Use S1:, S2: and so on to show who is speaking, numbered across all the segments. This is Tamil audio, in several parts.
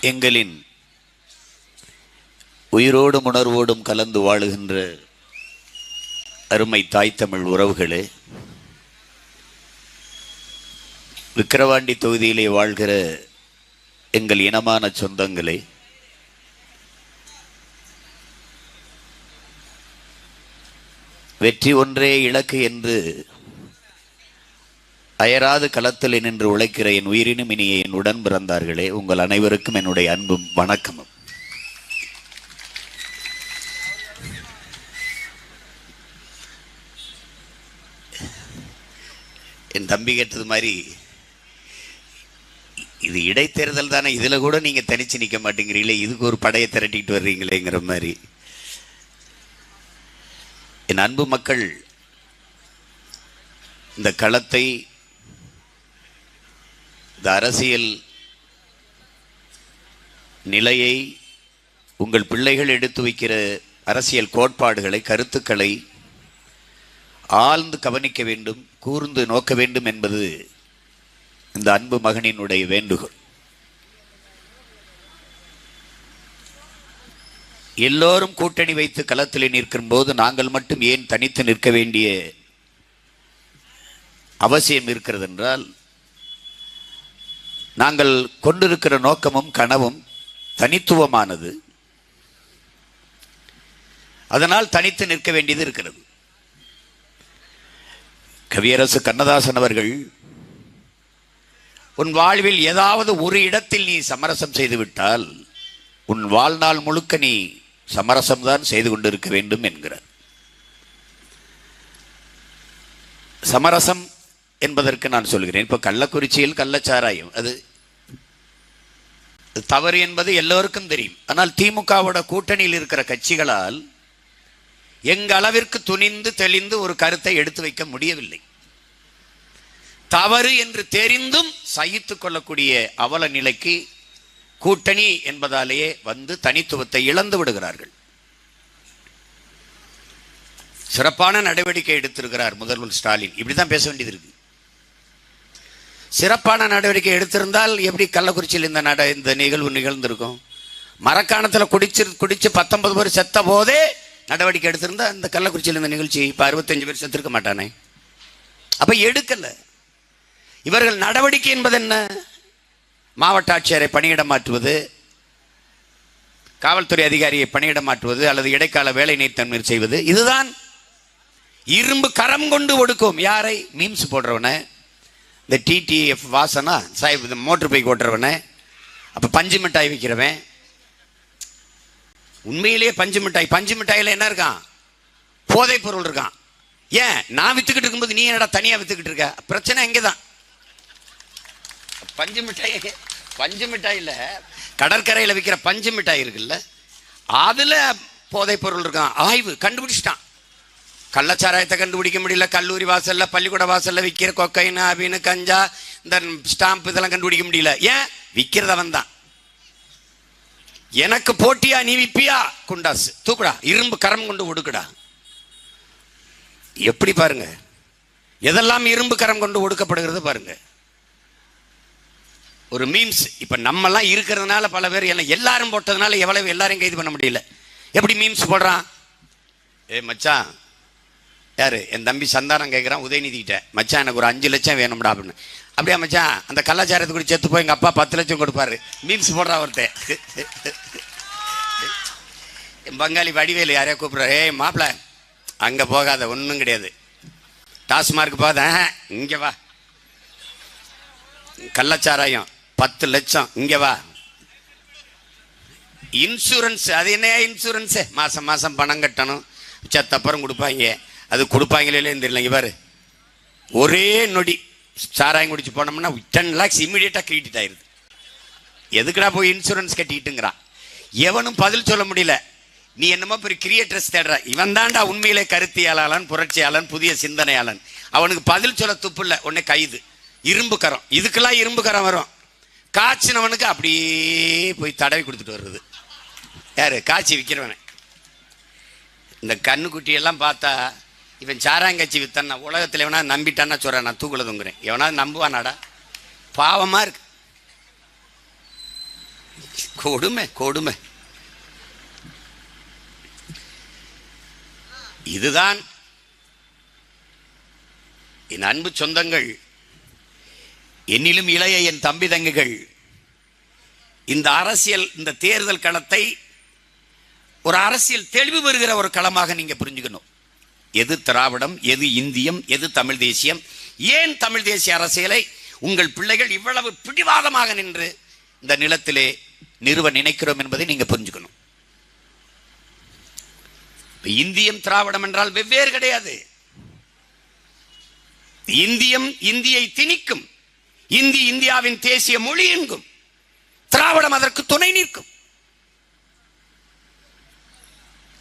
S1: எங்களின் உயிரோடும் உணர்வோடும் கலந்து வாழுகின்ற அருமை தாய் தமிழ் உறவுகளே, விக்கிரவாண்டி தொகுதியிலே வாழ்கிற எங்கள் இனமான சொந்தங்களே, வெற்றி ஒன்றே இலக்கு என்று அயராது களத்தில் நின்று உழைக்கிற என் உயிரினும் இனிய என் உடன் பிறந்தார்களே, உங்கள் அனைவருக்கும் என்னுடைய அன்பும் வணக்கமும். என் தம்பி கேட்டது மாதிரி, இது இடைத்தேர்தல் தானே, இதுல கூட நீங்க தனிச்சு நிற்க மாட்டேங்கிறீங்களே, இதுக்கு ஒரு படையை திரட்டிட்டு வர்றீங்களேங்கிற மாதிரி. என் அன்பு மக்கள், இந்த களத்தை, இந்த அரசியல் நிலையை, உங்கள் பிள்ளைகள் எடுத்து வைக்கிற அரசியல் கோட்பாடுகளை, கருத்துக்களை ஆழ்ந்து கவனிக்க வேண்டும், கூர்ந்து நோக்க வேண்டும் என்பது இந்த அன்பு மகனினுடைய வேண்டுகோள். எல்லோரும் கூட்டணி வைத்து களத்தில் நிற்கும் போது நாங்கள் மட்டும் ஏன் தனித்து நிற்க வேண்டிய அவசியம் இருக்கிறது என்றால், நாங்கள் கொண்டிருக்கிற நோக்கமும் கனவும் தனித்துவமானது. அதனால் தனித்து நிற்க வேண்டியது இருக்கிறது. கவியரசு கண்ணதாசன் அவர்கள், உன் வாழ்வில் ஏதாவது ஒரு இடத்தில் நீ சமரசம் செய்துவிட்டால் உன் வாழ்நாள் முழுக்க நீ சமரசம்தான் செய்து கொண்டிருக்க வேண்டும் என்கிறார். சமரசம் என்பதற்கு நான் சொல்கிறேன், இப்ப கள்ளக்குறிச்சியில் கள்ளச்சாராயம் அது தவறு என்பது எல்லோருக்கும் தெரியும். ஆனால் திமுகவோட கூட்டணியில் இருக்கிற கட்சிகளால் எங்க அளவிற்கு துணிந்து தெளிந்து ஒரு கருத்தை எடுத்து வைக்க முடியவில்லை. தவறு என்று தெரிந்தும் சகித்துக் கொள்ளக்கூடிய அவல நிலைக்கு கூட்டணி என்பதாலேயே வந்து தனித்துவத்தை இழந்து விடுகிறார்கள். சிறப்பான நடவடிக்கை எடுத்திருக்கிறார் முதல்வர் ஸ்டாலின். இப்படிதான் பேச வேண்டியது இருக்கு. சிறப்பான நடவடிக்கை எடுத்திருந்தால் எப்படி கள்ளக்குறிச்சியில் இந்த நிகழ்வு நிகழ்ந்திருக்கும்? மரக்காணத்தில் குடிச்சு 19 பேர் செத்த போதே நடவடிக்கை எடுத்திருந்தா இந்த கள்ளக்குறிச்சியில் இந்த நிகழ்ச்சி இப்ப 65 பேர் செத்திருக்க மாட்டானே. அப்ப எடுக்கல. இவர்கள் நடவடிக்கை என்பது என்ன? மாவட்ட ஆட்சியரை பணியிடம் மாற்றுவது, காவல்துறை அதிகாரியை பணியிடம் மாற்றுவது, அல்லது இடைக்கால வேலை நிறுத்தம் செய்வது. இதுதான் இரும்பு கரம் கொண்டு ஒடுக்கும். யாரை? மீம்ஸ் போடுறவன, இந்த டிடிஎஃப் வாசனா சாஹிப், இந்த மோட்டர் பைக் ஓட்டுறவன, அப்ப பஞ்சு மிட்டாய் விற்கிறவன். உண்மையிலேயே பஞ்சு மிட்டாயில என்ன இருக்கான்? போதை பொருள் இருக்கான். ஏன் நான் வித்துக்கிட்டு இருக்கும்போது நீ என்னடா தனியா வித்துக்கிட்டு இருக்க? பிரச்சனை எங்கேதான். பஞ்சு மிட்டாயில கடற்கரையில விற்கிற பஞ்சு மிட்டாய் இருக்குல்ல, அதுல போதை பொருள் இருக்கான். ஆய்வு கண்டுபிடிச்சிட்டான். கள்ளச்சாராயத்தை கண்டுபிடிக்க முடியல. கல்லூரி வாசல்ல, பள்ளிக்கூட வாசல்ல விற்கிற கொக்கைன், அபின், கஞ்சா, இந்த ஸ்டாம்ப் இதெல்லாம் கண்டுபிடிக்க முடியல. ஏன்? விற்கிறதவன் தான். எனக்கு போட்டியா? நீ விப்பியா? குண்டாசு தூக்குடா, இரும்பு கரம் கொண்டு ஒடுக்குடா. எப்படி பாருங்க, எதெல்லாம் இரும்பு கரம் கொண்டு ஒடுக்கப்படுகிறது பாருங்க. ஒரு மீம்ஸ் இப்ப நம்ம எல்லாம் இருக்கிறதுனால பல பேர் எல்லாரும் போட்டதுனால எவ்வளவு எல்லாரையும் கைது பண்ண முடியல. எப்படி மீம்ஸ் போடுறான்? ஏ மச்சான், யாரு? என் தம்பி சந்தானம் கேட்குறான் உதயநிதி கிட்ட, மச்சான் எனக்கு ஒரு 5 லட்சம் வேணும்டா அப்படின்னு. அப்படியா மச்சான், அந்த கலாச்சாரத்தை கூட செத்து போய் எங்க அப்பா 10 லட்சம் கொடுப்பாரு. மீம்ஸ் போடுறா ஒருத்தன். பங்காளி வடிவேலு யாரையா கூப்பிடுறாரு, ஏய் மாப்பிள்ள அங்க போகாத, ஒன்றும் கிடையாது, டாஸ்மார்க் போகாத, இங்க வா, கள்ளச்சாராயம் 10 லட்சம், இங்க வா. இன்சூரன்ஸ், அது என்ன இன்சூரன்ஸ்? மாசம் மாசம் பணம் கட்டணும், சத்தப்புறம் கொடுப்பாங்க. அது கொடுப்பாங்களே தெரியல. இங்க பாரு, ஒரே நொடி சாராயம் குடிச்சு போனோம்னா 10 lakhs இமீடியட்டா கிரெடிட் ஆயிருது. எதுக்குடா போய் இன்சூரன்ஸ் கட்டிட்டுங்கிறான். எவனும் பதில் சொல்ல முடியல. நீ என்னமோ பெரிய கிரியேட்டர்ஸ் தேடுற. இவன் தான்டா உண்மையிலே கருத்தியாளன், புரட்சியாளன், புதிய சிந்தனையாளன். அவனுக்கு பதில் சொல்ல துப்பு இல்லை. உடனே கைது, இரும்பு கரம். இதுக்கெல்லாம் இரும்பு கரம் வரும். காய்ச்சினவனுக்கு அப்படியே போய் தடவி கொடுத்துட்டு வர்றது. யாரு? காய்ச்சி விற்கிறவன. இந்த கண்ணுக்குட்டியெல்லாம் பார்த்தா இவன் சாராங்கச்சி வித்தன்னா உலகத்தில் எவனா நம்பிட்டான்னா சொல்கிறேன், நான் தூக்குல தூங்குறேன். எவனாவது நம்புவானாடா? பாவமாக இருக்கு. கொடுமை கொடுமை. இதுதான் என் அன்பு சொந்தங்கள், என்னிலும் இளைய என் தம்பி தங்கைகள், இந்த அரசியல், இந்த தேர்தல் களத்தை ஒரு அரசியல் தெளிவு பெறுகிற ஒரு களமாக நீங்க புரிஞ்சுக்கணும். எது திராவிடம், எது இந்தியம், எது தமிழ் தேசியம், ஏன் தமிழ் தேசிய அரசியலை உங்கள் பிள்ளைகள் இவ்வளவு பிடிவாதமாக நின்று இந்த நிலத்திலே நிறுவ நினைக்கிறோம் என்பதை நீங்க புரிஞ்சுக்கணும். இந்தியம் திராவிடம் என்றால் வெவ்வேறு கிடையாது. இந்தியம் இந்தியை திணிக்கும், இந்தி இந்தியாவின் தேசிய மொழி என்கும், திராவிடம் அதற்கு துணை நிற்கும்.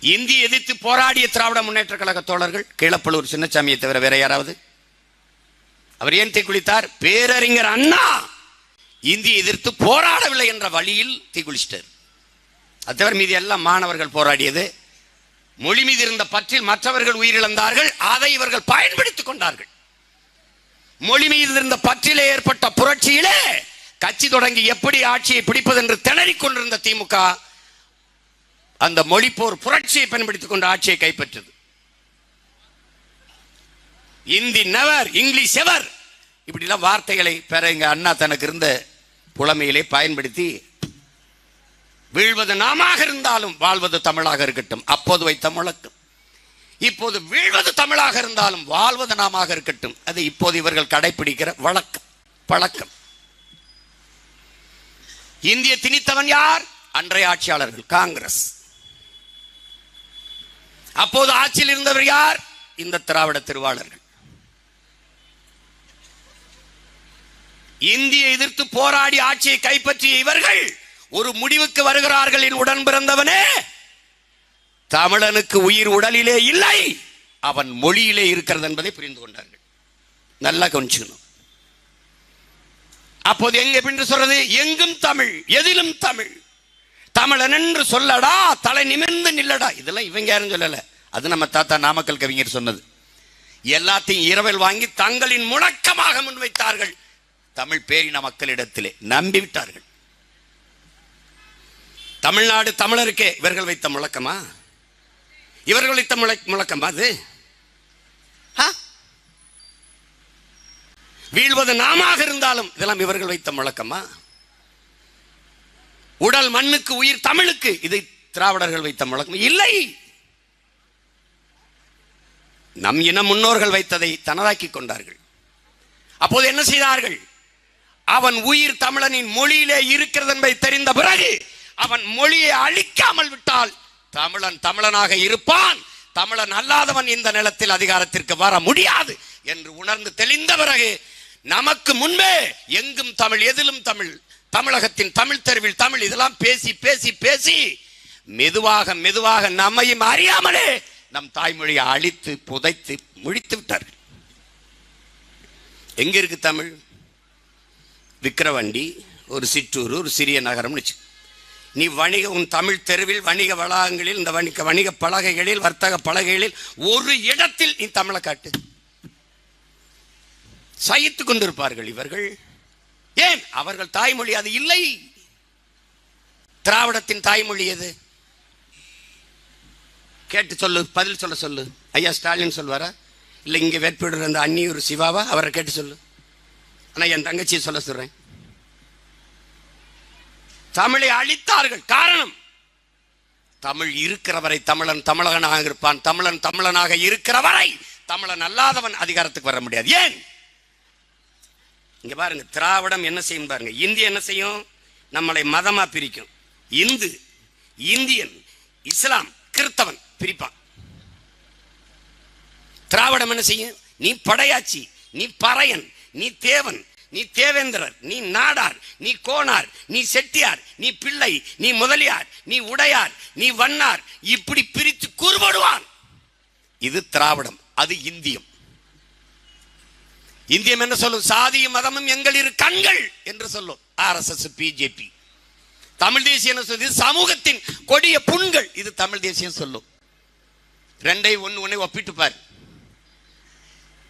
S1: இந்தி எதிர்த்து போராடிய திராவிட முன்னேற்ற கழக தோழர்கள் கீழப்பழுவூர் சின்னசாமியை தவிர வேற யாராவது? அவர் ஏன் தீக்குளித்தார்? பேரறிஞர் அண்ணா இந்தி எதிர்த்து போராடவில்லை என்ற வழியில் தீக்குளிச்சிட்டார். அது தவிர மீது எல்லாம் மாணவர்கள் போராடியது. மொழி மீது இருந்த பற்றில் மற்றவர்கள் உயிரிழந்தார்கள், அதை இவர்கள் பயன்படுத்திக் கொண்டார்கள். மொழி மீது இருந்த பற்றிலே ஏற்பட்ட புரட்சியிலே கட்சி தொடங்கி எப்படி ஆட்சியை பிடிப்பது என்று திணறிக் கொண்டிருந்த திமுக அந்த மொழிப்போர் புரட்சியை பயன்படுத்திக் கொண்டு ஆட்சியை கைப்பற்றது. இந்தி நெவர், இங்கிலீஷ் எவர், இப்படிலாம் வார்த்தைகளை பெற எங்க அண்ணா தனக்கு இருந்த புலமையிலே பயன்படுத்தி வீழ்வது நாமாக இருந்தாலும் வாழ்வது தமிழாக இருக்கட்டும், அப்போது வைத்த முழக்கம். இப்போது வீழ்வது தமிழாக இருந்தாலும் வாழ்வது நாமாக இருக்கட்டும், அது இப்போது இவர்கள் கடைபிடிக்கிற வழக்கம், பழக்கம். இந்திய திணித்தவன் யார்? அன்றைய ஆட்சியாளர்கள், காங்கிரஸ். அப்போது ஆட்சியில் இருந்தவர் யார்? இந்த திராவிட திருவாளர்கள். இந்தியை எதிர்த்து போராடி ஆட்சியை கைப்பற்றிய இவர்கள் ஒரு முடிவுக்கு வருகிறார்கள். என் உடன் பிறந்தவனே, தமிழனுக்கு உயிர் உடலிலே இல்லை, அவன் மொழியிலே இருக்கிறது என்பதை புரிந்து கொண்டார்கள். நல்லா கவனிச்சுக்கணும். அப்போது எங்க எப்படி சொல்றது? எங்கும் தமிழ், எதிலும் தமிழ், தமிழன் என்று சொல்லடா, தலை நிமிர்ந்து நில்லடா. இதெல்லாம் இவங்க யாரும் சொல்லல, அது நம்ம தாத்தா நாமக்கல் கவிஞர் சொன்னது. எல்லாத்தையும் இரவல் வாங்கி தங்களின் முழக்கமாக முன்வைத்தார்கள். தமிழ் பேரின மக்களிடத்திலே நம்பிவிட்டார்கள். தமிழ்நாடு தமிழருக்கே இவர்கள் வைத்த முழக்கமா? இவர்கள் வைத்த முழக்கமா அது? வீழ்வது நாமாக இருந்தாலும் இதெல்லாம் இவர்கள் வைத்த முழக்கமா? உடல் மண்ணுக்கு, உயிர் தமிழுக்கு, இதை திராவிடர்கள் வைத்த முழக்கம் இல்லை. நம் இன முன்னோர்கள் வைத்ததை தனதாக்கி கொண்டார்கள். அப்போது என்ன செய்தார்கள்? அவன் உயிர் தமிழனின் மொழியிலே இருக்கிறது என்பதை தெரிந்த பிறகு அவன் மொழியை அழிக்காமல் விட்டால் தமிழன் தமிழனாக இருப்பான், தமிழன் அல்லாதவன் இந்த நிலத்தில் அதிகாரத்திற்கு வர முடியாது என்று உணர்ந்து தெளிந்த பிறகு நமக்கு முன்பே எங்கும் தமிழ், எதிலும் தமிழ், தமிழகத்தின் தமிழ் தெருவில் தமிழ், இதெல்லாம் பேசி பேசி பேசி மெதுவாக மெதுவாக நம்மையும் அறியாமலே நம் தாய்மொழியை அழித்து புதைத்து முடித்து விட்டார்கள். எங்க இருக்கு தமிழ்? விக்கிரவண்டி, ஒரு சிற்றூர், ஒரு சிறிய நகரம். நீ வணிக, உன் தமிழ் தெருவில், வணிக வளாகங்களில், இந்த வணிக பலகைகளில், வர்த்தக பலகைகளில் ஒரு இடத்தில் நீ தமிழை காட்டு. சகித்துக் கொண்டிருப்பார்கள் இவர்கள். ஏன்? அவர்கள் தாய்மொழி அது இல்லை. திராவிடத்தின் தாய்மொழி எது? கேட்டு சொல்லு, பதில் சொல்ல சொல்லு. ஐயா ஸ்டாலின் சொல்வாரா? இல்லை இங்கே வேட்பாளர் அந்த அன்னியூர் சிவாவா? அவரை கேட்டு சொல்லு. ஆனால் என் தங்கச்சியை சொல்ல சொல்றேன். தமிழை அழித்தார்கள். காரணம், தமிழ் இருக்கிற வரை தமிழன் தமிழனாக இருப்பான், தமிழன் தமிழனாக இருக்கிற வரை தமிழன் அல்லாதவன் அதிகாரத்துக்கு வர முடியாது. ஏன்? இங்க பாருங்க, திராவிடம் என்ன செய்யும் பாருங்க. இந்திய என்ன செய்யும்? நம்மளை மதமா பிரிக்கும். இந்து, இந்தியன், இஸ்லாம், கிறிஸ்தவன் பிரிப்பான். திராவிடம் என்ன செய்யும்? நீ படையாச்சி, நீ பறையன், நீ தேவன், நீ தேவேந்திரர், நீ நாடார், நீ கோனார், நீ செட்டியார், நீ பிள்ளை, நீ முதலியார், நீ உடையார், நீ வண்ணார், இப்படி பிரித்து கூறுபடுவான். இது திராவிடம். அது இந்தியம். இந்தியம் என்ன சொல்லும்? சாதியும் மதமும் எங்கள் இரு கண்கள் என்று சொல்லும் ஆர்எஸ்எஸ், பிஜேபி. தமிழ் தேசியம் என்ன சொல்லுது? சமூகத்தின் கொடிய புண்கள். இது தமிழ் தேசியம் சொல்லும். ரெண்டை ஒன்னு ஒப்பிட்டு பாரு.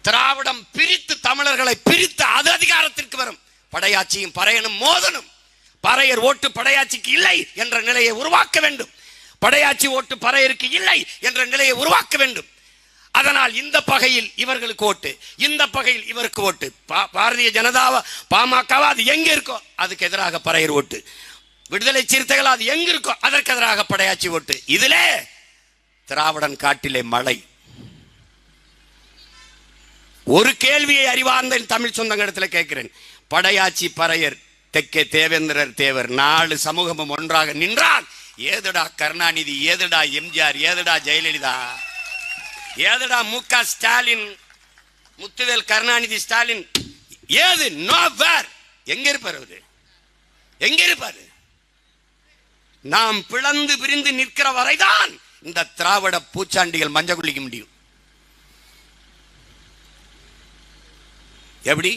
S1: திராவிடம் பிரித்து தமிழர்களை பிரித்து அது அதிகாரத்திற்கு வரும். படையாட்சியும் பறையனும் மோதனும். பறையர் ஓட்டு படையாட்சிக்கு இல்லை என்ற நிலையை உருவாக்க வேண்டும். படையாட்சி ஓட்டு பறையருக்கு இல்லை என்ற நிலையை உருவாக்க வேண்டும். அதனால் இந்த பகையில் இவர்களுக்கு ஓட்டு, இந்த பகையில் இவருக்கு ஓட்டு. பாரதிய ஜனதாவா பாமகவா அது எங்க இருக்கோ அதுக்கு எதிராக பறையர் ஓட்டு, விடுதலை சிறுத்தைகள் அது எங்க இருக்கோ அதற்கு எதிராக படையாட்சி ஓட்டு. இதிலே திராவிடன் காட்டிலே மழை. ஒரு கேள்வியை அறிவார்ந்த தமிழ் சொந்தங்களிடத்தில் கேட்கிறேன். படையாட்சி பறையர் தெற்கே தேவேந்திரர் தேவர் 4 சமூகமும் ஒன்றாக நின்றால் ஏதுடா கருணாநிதி, ஏதுடா எம்ஜிஆர், ஏதுடா ஜெயலலிதா, ஏதுடா மு.க. ஸ்டாலின், முத்துவேல் கருணாநிதி ஸ்டாலின், ஏது நோவேர்? எங்க இருப்பார் அவரு? எங்க இருப்பாரு? நாம் பிளந்து பிரிந்து நிற்கிற வரைதான் இந்த திராவிட பூச்சாண்டிகள் மஞ்ச குளிக்க முடியும். எப்படி?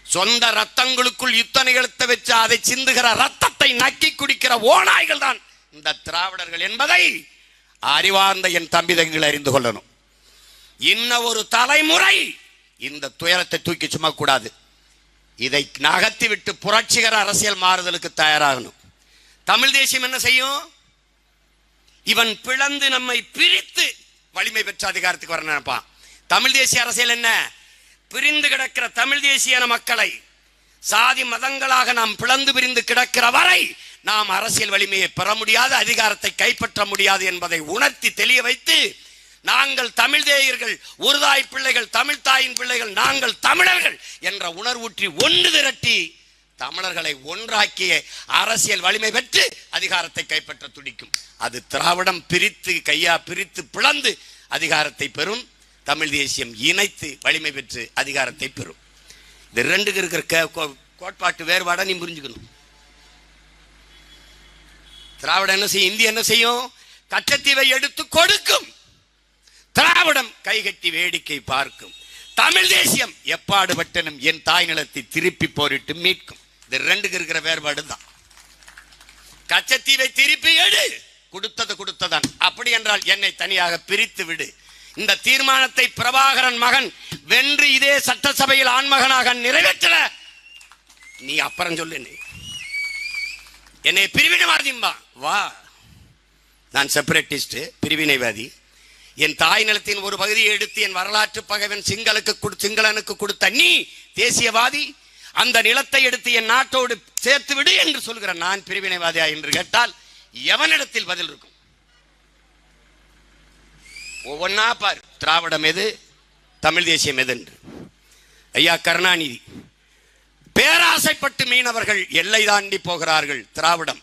S1: சொந்த ரத்தங்களுக்குள் யுத்த நிகழ்த்த வச்சு அதை சிந்துகிற ரத்தத்தை நக்கி குடிக்கிற ஓநாய்கள் தான் இந்த திராவிடர்கள் என்பதை அறிவார்ந்த என் தம்பி தங்கிகள் அறிந்து கொள்ளணும். இன்ன ஒரு தலைமுறை இந்த துயரத்தை தூக்கி சுமக்கூடாது. இதை நகர்த்தி விட்டு புரட்சிகர அரசியல் மாறுதலுக்கு தயாராகணும். தமிழ் தேசியம் என்ன செய்யும்? இவன் பிளந்து நம்மை பிரித்து வலிமை பெற்ற அதிகாரத்துக்கு வர நினைப்பான். தமிழ் தேசிய அரசியல் என்ன? பிரிந்து கிடக்கிற தமிழ் தேசிய மக்களை சாதி மதங்களாக நாம் பிளந்து பிரிந்து கிடக்கிற வரை நாம் அரசியல் வலிமையை பெற முடியாது, அதிகாரத்தை கைப்பற்ற முடியாது என்பதை உணர்த்தி தெளிய வைத்து, நாங்கள் தமிழ் தேயர்கள், ஒரு தாய் பிள்ளைகள், தமிழ் தாயின் பிள்ளைகள், நாங்கள் தமிழர்கள் என்ற உணர்வூற்றி ஒன்று திரட்டி தமிழர்களை ஒன்றாக்கிய அரசியல் வலிமை பெற்று அதிகாரத்தை கைப்பற்ற துடிக்கும். அது திராவிடம் பிரித்து கையா பிரித்து பிளந்து அதிகாரத்தை பெறும். தமிழ் தேசியம் இணைத்து வலிமை பெற்று அதிகாரத்தை பெறும். இந்த ரெண்டுக்கு இருக்கிற கோட்பாட்டு வேறுபாடை நீ புரிஞ்சுக்கணும். திராவிடம் என்ன செய்யும்? இந்தியா என்ன செய்யும்? கச்சத்தீவை எடுத்து கொடுக்கும். திராவிடம் கைகட்டி வேடிக்கை பார்க்கும். தமிழ் தேசியம் எப்பாடுபட்டனும் என் தாய் நிலத்தை திருப்பி போரிட்டு மீட்கும். இந்த ரெண்டுக்கு இருக்கிற வேறுபாடு தான். கச்சத்தீவை திருப்பி எடு, கொடுத்தது கொடுத்ததான். அப்படி என்றால் என்னை தனியாக பிரித்து விடு. இந்த தீர்மானத்தை பிரபாகரன் மகன் வென்று இதே சட்டசபையில் ஆண்மகனாக நிறைவேற்ற நீ அப்புறம் சொல்லு. என்னை பிரிவினைவாதிம்பா வா, நான் செப்பரேட்டிஸ்ட், பிரிவினைவாதி. என் தாய் நிலத்தின் ஒரு பகுதியை எடுத்து என் வரலாற்று பகைவன் சிங்களனுக்கு கொடுத்த நீ தேசியவாதி, அந்த நிலத்தை எடுத்து என் நாட்டோடு சேர்த்து விடு என்று சொல்கிற நான் பிரிவினைவாதியா என்று கேட்டால் எவனிடத்தில் பதில் இருக்கும்? ஒவ்வொன்னா பார், திராவிடம் எது, தமிழ் தேசியம் எது என்று. ஐயா கருணாநிதி, பேராசைப்பட்டு மீனவர்கள் எல்லை தாண்டி போகிறார்கள். திராவிடம்.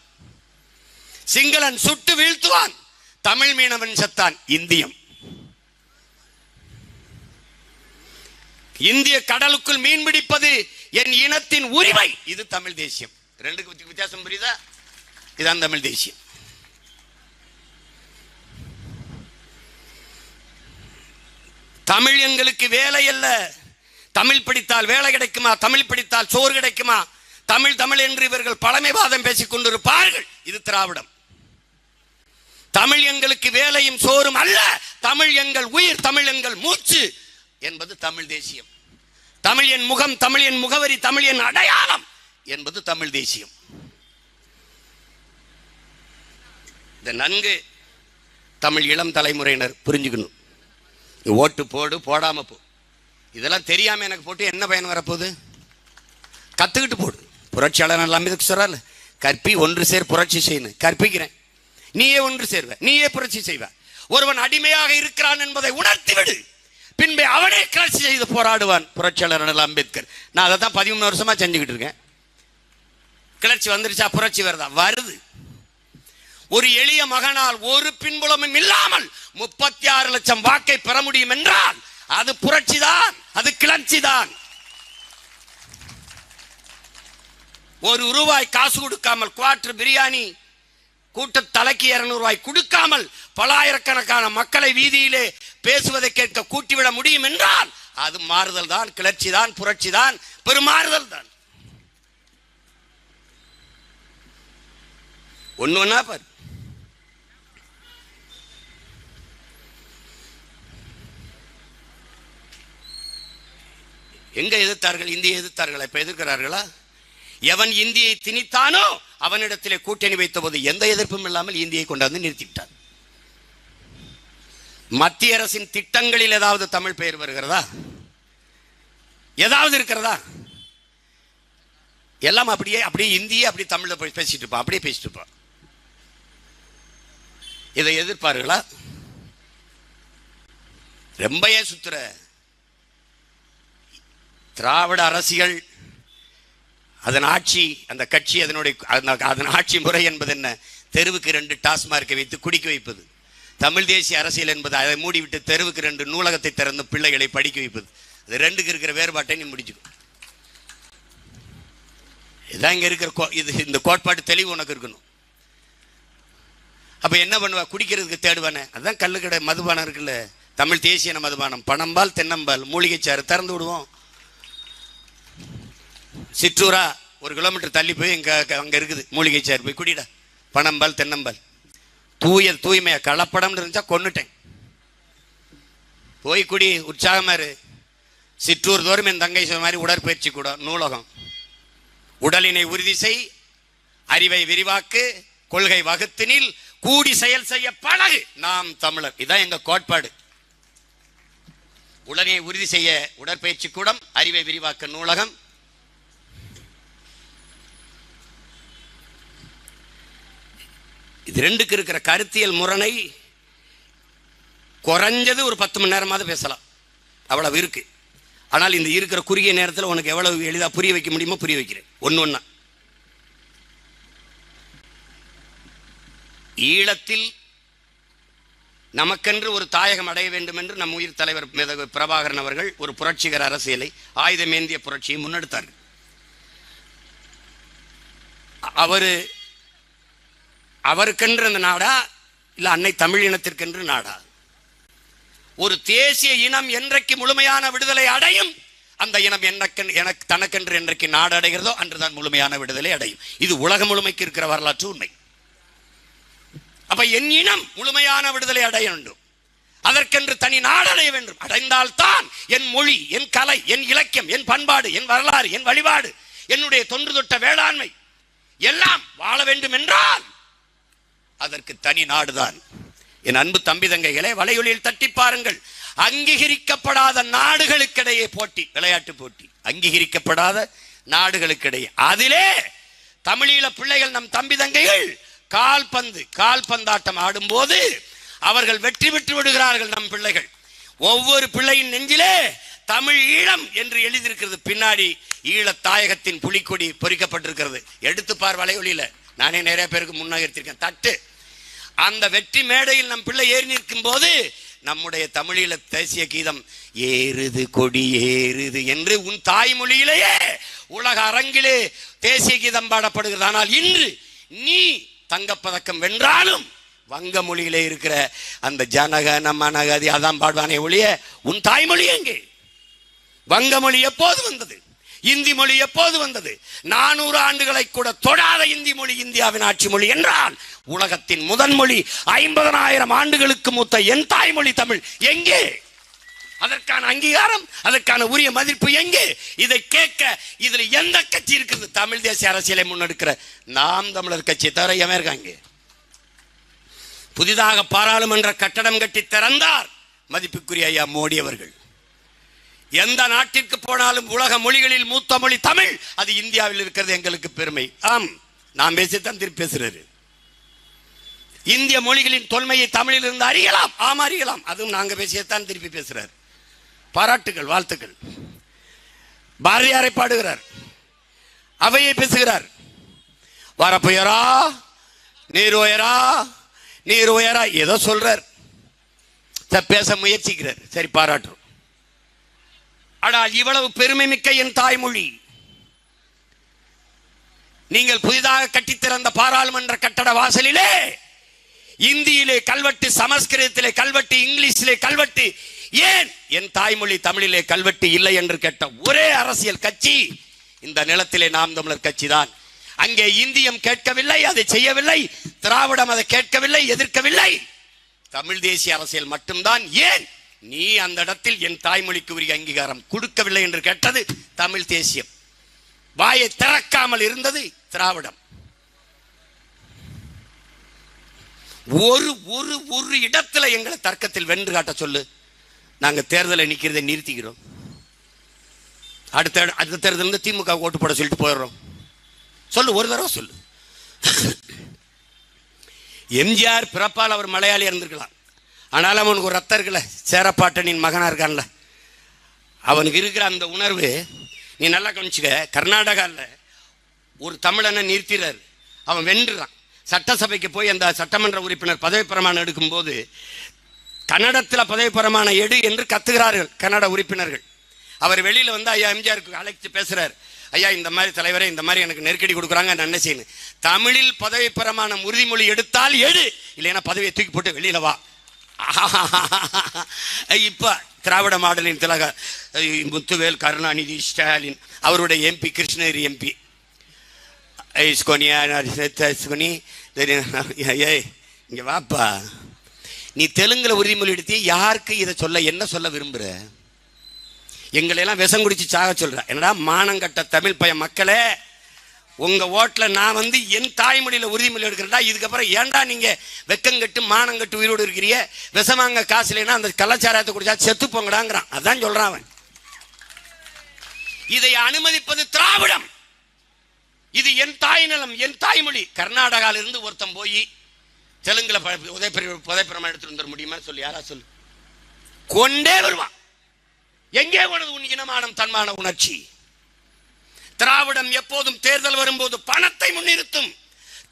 S1: சிங்களன் சுட்டு வீழ்த்துவான், தமிழ் மீனவன் செத்தான். இந்தியம். இந்திய கடலுக்குள் மீன் பிடிப்பது என் இனத்தின் உரிமை. இது தமிழ் தேசியம். ரெண்டுக்கு வித்தியாசம் புரியுதா? இதுதான் தமிழ் தேசியம். தமிழ் எங்களுக்கு வேலை அல்ல. தமிழ் படித்தால் வேலை கிடைக்குமா? தமிழ் படித்தால் சோறு கிடைக்குமா? தமிழ் தமிழ் என்று இவர்கள் பழமைவாதம் பேசிக் கொண்டிருப்பார்கள். இது திராவிடம். தமிழ் எங்களுக்கு வேலையும் சோறும் அல்ல, தமிழ் எங்கள் உயிர், தமிழ் எங்கள் மூச்சு என்பது தமிழ் தேசியம். தமிழ் என் முகம், தமிழ் என் முகவரி, தமிழ் என் அடையாளம் என்பது தமிழ் தேசியம். இந்த நன்கு தமிழ் இளம் தலைமுறையினர் புரிஞ்சுக்கணும். ஓட்டு போடு, போடாம போ, இதெல்லாம் தெரியாம எனக்கு போட்டு என்ன பயன் வரப்போகுது? கத்துக்கிட்டு போடு. புரட்சியாளர் அம்பேத்கர் கற்பி ஒன்று சேர் புரட்சி செய்யணும். கற்பிக்கிறேன், நீயே ஒன்று சேர்வ, நீயே புரட்சி செய்வ. ஒருவன் அடிமையாக இருக்கிறான் என்பதை உணர்த்தி விடு, பின்பே அவனே கிளர்ச்சி செய்து போராடுவான். புரட்சியாளர் அம்பேத்கர். நான் அதை தான் 13 வருஷமா செஞ்சுக்கிட்டு இருக்கேன். கிளர்ச்சி வந்துருச்சா? புரட்சி வருதா? வருது. ஒரு எளிய மகனால் ஒரு பின்புலமும் இல்லாமல் 36 லட்சம் வாக்கை பெற முடியும் என்றால் அது புரட்சி தான், அது கிளர்ச்சி தான். ₹1 காசு கொடுக்காமல் குவார்டர் பிரியாணி கூட்ட தலைக்கு 200 ரூபாய் கொடுக்காமல் பலாயிரக்கணக்கான மக்களை வீதியிலே பேசுவதை கேட்க கூட்டிவிட முடியும் என்றால் அது மாறுதல் தான், கிளர்ச்சி தான், புரட்சி தான், பெருமாறுதல் தான். ஒன்னா பாரு. எங்க எதிர்த்தார்கள்? இந்திய எதிர்த்தார்களா? இப்ப எதிர்க்கிறார்களா? எவன் இந்தியை திணித்தானோ அவனிடத்திலே கூட்டணி வைத்த போது எந்த எதிர்ப்பும் இல்லாமல் இந்தியை கொண்டாந்து நிறுத்திவிட்டான். மத்திய அரசின் திட்டங்களில் ஏதாவது தமிழ் பெயர் வருகிறதா? ஏதாவது இருக்கிறதா? எல்லாம் அப்படியே இந்திய அப்படி தமிழ்ல பேசிட்டு இருப்பான், அப்படியே பேசிட்டு இருப்பான். இதை எதிர்ப்பார்களா? ரொம்பவே சுத்துற திராவிட அரசியல், அதன் ஆட்சி, அந்த கட்சி, அதன் ஆட்சி முறை என்பது என்ன? தெருவுக்கு 2 டாஸ்மார்க்கை வைத்து குடிக்க வைப்பது. தமிழ் தேசிய அரசியல் என்பது அதை மூடிவிட்டு தெருவுக்கு 2 நூலகத்தை திறந்து பிள்ளைகளை படிக்க வைப்பது. இது 2க்கு இருக்கிற வேறுபாட்டை நீ முடிச்சுக்கோ. இதான் இங்க இருக்கிற இந்த கோட்பாட்டு தெளிவு உனக்கு இருக்கணும். அப்ப என்ன பண்ணுவா? குடிக்கிறதுக்கு தேடுவானே. அதான் கள்ளுக்கடை மதுபானம் இருக்குல்ல, தமிழ் தேசிய மதுபானம், பனம்பால் தென்னம்பால் மூலிகைச்சாறு திறந்து விடுவோம். சிற்றூரா 1 கிலோமீட்டர் தள்ளி போய் அங்க இருக்குது மூலிகைச்சாறு, போய் குடிடா. பனம்பால் தென்னம்பால் தூய்மையா, கலப்படம் இருந்துச்சா கொன்னுட்டேன். போய் குடி, உற்சாகமா இரு. சிற்றூர் தோறும் என் தங்கை சொன்ன மாதிரி உடற்பயிற்சி கூட, நூலகம். உடலினை உறுதி செய், அறிவை விரிவாக்கு, கொள்கை வகுத்தினில் கூடி செயல் செய்ய பழகு, நாம் தமிழர். இதான் எங்க கோட்பாடு. உடலினை உறுதி செய்ய உடற்பயிற்சி கூடம், அறிவை விரிவாக்க நூலகம். இது 2க்கு இருக்கிற கருத்தியல் முரணை குறைஞ்சது ஒரு 10 மணி நேரமாவது பேசலாம், அவ்வளவு இருக்கு. ஆனால் இந்த இருக்கிற குறுகிய நேரத்தில் உனக்கு எவ்வளவு எளிதா புரிய வைக்க முடியுமோ புரிய வைக்கிறேன். ஒண்ணு ஈழத்தில் நமக்கென்று ஒரு தாயகம் அடைய வேண்டும் என்று நம் உயிர் தலைவர் பிரபாகரன் அவர்கள் ஒரு புரட்சிகர அரசியலை, ஆயுதமேந்திய புரட்சியை முன்னெடுத்தார்கள். அவருக்கென்று அந்த நாடா இல்ல அன்னை தமிழ் இனத்திற்கென்று நாடா? ஒரு தேசிய இனம் என்றைக்கு முழுமையான விடுதலை அடையும், அந்த இனம் எனக்கு தனக்கென்று என்றைக்கு நாடு அடைகிறதோ அன்றுதான் முழுமையான விடுதலை அடையும். இது உலகம் முழுமைக்கு இருக்கிற வரலாற்று உண்மை. அப்ப என் இனம் முழுமையான விடுதலை அடைய வேண்டும், அதற்கென்று தனி நாடு அடைய வேண்டும். அடைந்தால்தான் என் மொழி, என் கலை, என் இலக்கியம், என் பண்பாடு, என் வரலாறு, என் வழிபாடு, என்னுடைய தொன்று தொட்ட வேளாண்மை எல்லாம் வாழ வேண்டும் என்றால் அதற்கு தனி நாடுதான். என் அன்பு தம்பி தங்கைகளை வலையொலியில் தட்டி பாருங்கள். அங்கீகரிக்கப்படாத நாடுகளுக்கிடையே போட்டி, விளையாட்டு போட்டி, அங்கீகரிக்கப்படாத நாடுகளுக்கிடையே. அதிலே தமிழீழ பிள்ளைகள், நம் தம்பி தங்கைகள் கால்பந்தாட்டம் ஆடும்போது அவர்கள் வெற்றி பெற்று விடுகிறார்கள். நம் பிள்ளைகள், ஒவ்வொரு பிள்ளையின் நெஞ்சிலே தமிழ் ஈழம் என்று எழுதியிருக்கிறது. பின்னாடி ஈழ தாயகத்தின் புலிக்கொடி பொறிக்கப்பட்டிருக்கிறது. எடுத்து பார் வலையொலியில. நானே நிறைய பேருக்கு முன்னகர்த்திருக்கேன். தட்டு. அந்த வெற்றி மேடையில் நம் பிள்ளை ஏறி நிற்கும் போது நம்முடைய தமிழீழ தேசிய கீதம் ஏறுது கொடி ஏறுது என்று உன் தாய்மொழியிலேயே உலக அரங்கிலே தேசிய கீதம் பாடப்படுகிறது. ஆனால் இன்று நீ தங்கப்பதக்கம் வென்றாலும் வங்க மொழியிலே இருக்கிற அந்த ஜனகன மனகதி அதான் பாடுவானே ஒழிய உன் தாய்மொழி எங்கே? வங்க மொழி எப்போது வந்தது? இந்தி மொழி எப்போது வந்தது? 400 ஆண்டுகளை கூட தொடாத இந்தி மொழி இந்தியாவின் ஆட்சி மொழி என்றால் உலகத்தின் முதன் மொழி 50,000 ஆண்டுகளுக்கு மூத்த என் தாய்மொழி தமிழ் எங்கே? அதற்கான அங்கீகாரம், அதற்கான உரிய மதிப்பு எங்கே? இதை கேட்க இதுல எந்த கட்சி இருக்குது? தமிழ் தேசிய அரசியலை முன்னெடுக்கிற நாம் தமிழர் கட்சி தவிர எவன் இருக்காங்க? புதிதாக பாராளுமன்ற கட்டடம் கட்டி திறந்தார் மதிப்புக்குரிய ஐயா மோடி அவர்கள். எந்த நாட்டிற்கு போனாலும் உலக மொழிகளில் மூத்த மொழி தமிழ், அது இந்தியாவில் இருக்கிறது எங்களுக்கு பெருமை. ஆம், நாம் பேசித்தான் திருப்பி பேசுறாரு. இந்திய மொழிகளின் தொன்மையை தமிழில் இருந்து அறியலாம். ஆம், அறியலாம். அதுவும் நாங்க பேசியத்தான் திருப்பி பேசுறார். பாராட்டுகள், வாழ்த்துக்கள். பாரதியாரை பாடுகிறார், அவையை பேசுகிறார். வரப்புயரா நீர் உயரா நீர் உயரா ஏதோ சொல்றார், பேச முயற்சிக்கிறார். சரி, பாராட்டுறோம். ஆனால் இவ்வளவு பெருமை மிக்க என் தாய்மொழி, நீங்கள் புதிதாக கட்டித்திறந்த பாராளுமன்ற கட்டட வாசலிலே இந்தியிலே கல்வெட்டு, சமஸ்கிருதத்திலே கல்வெட்டு, இங்கிலீஷிலே கல்வெட்டு, ஏன் என் தாய்மொழி தமிழிலே கல்வெட்டு இல்லை என்று கேட்ட ஒரே அரசியல் கட்சி இந்த நிலத்திலே நாம் தமிழர் கட்சி தான். அங்கே இந்தியம் கேட்கவில்லை, அதை செய்யவில்லை. திராவிடம் அதை கேட்கவில்லை, எதிர்க்கவில்லை. தமிழ் தேசிய அரசியல் மட்டும்தான். ஏன் நீ அந்த இடத்தில் என் தாய்மொழிக்கு உரிய அங்கீகாரம் கொடுக்கவில்லை என்று கேட்டது தமிழ் தேசியம். வாயை திறக்காமல் இருந்தது திராவிடம். ஒரு ஒரு ஒரு இடத்துல எங்களை தர்க்கத்தில் வென்று காட்ட சொல்லு, நாங்க தேர்தலை நிக்கிறதை நிறுத்திக்கிறோம். அடுத்த தேர்தல் திமுக ஓட்டு போட சொல்லிட்டு போயிடுறோம். சொல்லு, ஒரு தடவை சொல்லு. எம்ஜிஆர் பிறப்பால் அவர் மலையாளி இருந்திருக்கலாம், ஆனாலும் அவனுக்கு ஒரு ரத்தம் இருக்குல்ல, சேரப்பாட்டனின் மகனா இருக்கான்ல, அவனுக்கு இருக்கிற அந்த உணர்வு. நீ நல்லா கவனிச்சுக்க, கர்நாடகாவில் ஒரு தமிழனை நிறுத்திறாரு, அவன் வென்றுறான். சட்டசபைக்கு போய் அந்த சட்டமன்ற உறுப்பினர் பதவி பிரமாணம் எடுக்கும்போது கன்னடத்தில் பதவி பிரமாணம் எடு என்று கத்துகிறார்கள் கன்னட உறுப்பினர்கள். அவர் வெளியில் வந்து ஐயா எம்ஜிஆருக்கு அழைத்து பேசுறார், ஐயா இந்த மாதிரி தலைவரே, இந்த மாதிரி எனக்கு நெருக்கடி கொடுக்குறாங்க, நான் என்ன செய்யணும்? தமிழில் பதவி பிரமாணம் உறுதிமொழி எடுத்தால் எடு, இல்லைன்னா பதவியை தூக்கி போட்டு வெளியில வா. இப்ப திராவிட மாடலின் திலக முத்துவேல் கருணாநிதி ஸ்டாலின் அவருடைய எம்பி கிருஷ்ணகிரி எம்பி இங்க வாப்பா, நீ தெலுங்குல உறுதிமொழி எடுத்து யாருக்கு இதை சொல்ல, என்ன சொல்ல விரும்புற? எங்களையெல்லாம் விஷம் குடிச்சு சாக சொல்ற. என்னடா மானங்கட்ட தமிழ் பையன் மக்களே, உங்க ஓட்டுல நான் வந்து என் தாய்மொழியில உறுதிமொழி எடுக்கிறேன்டா. இதுக்கப்புறம் ஏன்டா நீங்க வெக்கங்கட்டு மானங்கட்டு உயிரோடு இருக்கிறீங்க? விஷமாங்க காசு இல்லைன்னா அந்த கலாச்சாரத்தை குடிச்சா செத்து போங்கடாங்கிறான். அதான் சொல்றான் அவன். இதை அனுமதிப்பது திராவிடம். இது என் தாய் நிலம், என் தாய்மொழி. கர்நாடகால இருந்து ஒருத்தன் போய் தெலுங்குல புதைப்பிரமா எடுத்துட்டு வந்துட முடியுமா சொல்லி யாரா சொல்லு? கொண்டே வருவான். எங்கே போனது உன் இனமானம் தன்மான உணர்ச்சி? திராவிடம் எப்போதும் தேர்தல் வரும்போது பணத்தை முன்னிறுத்தும்.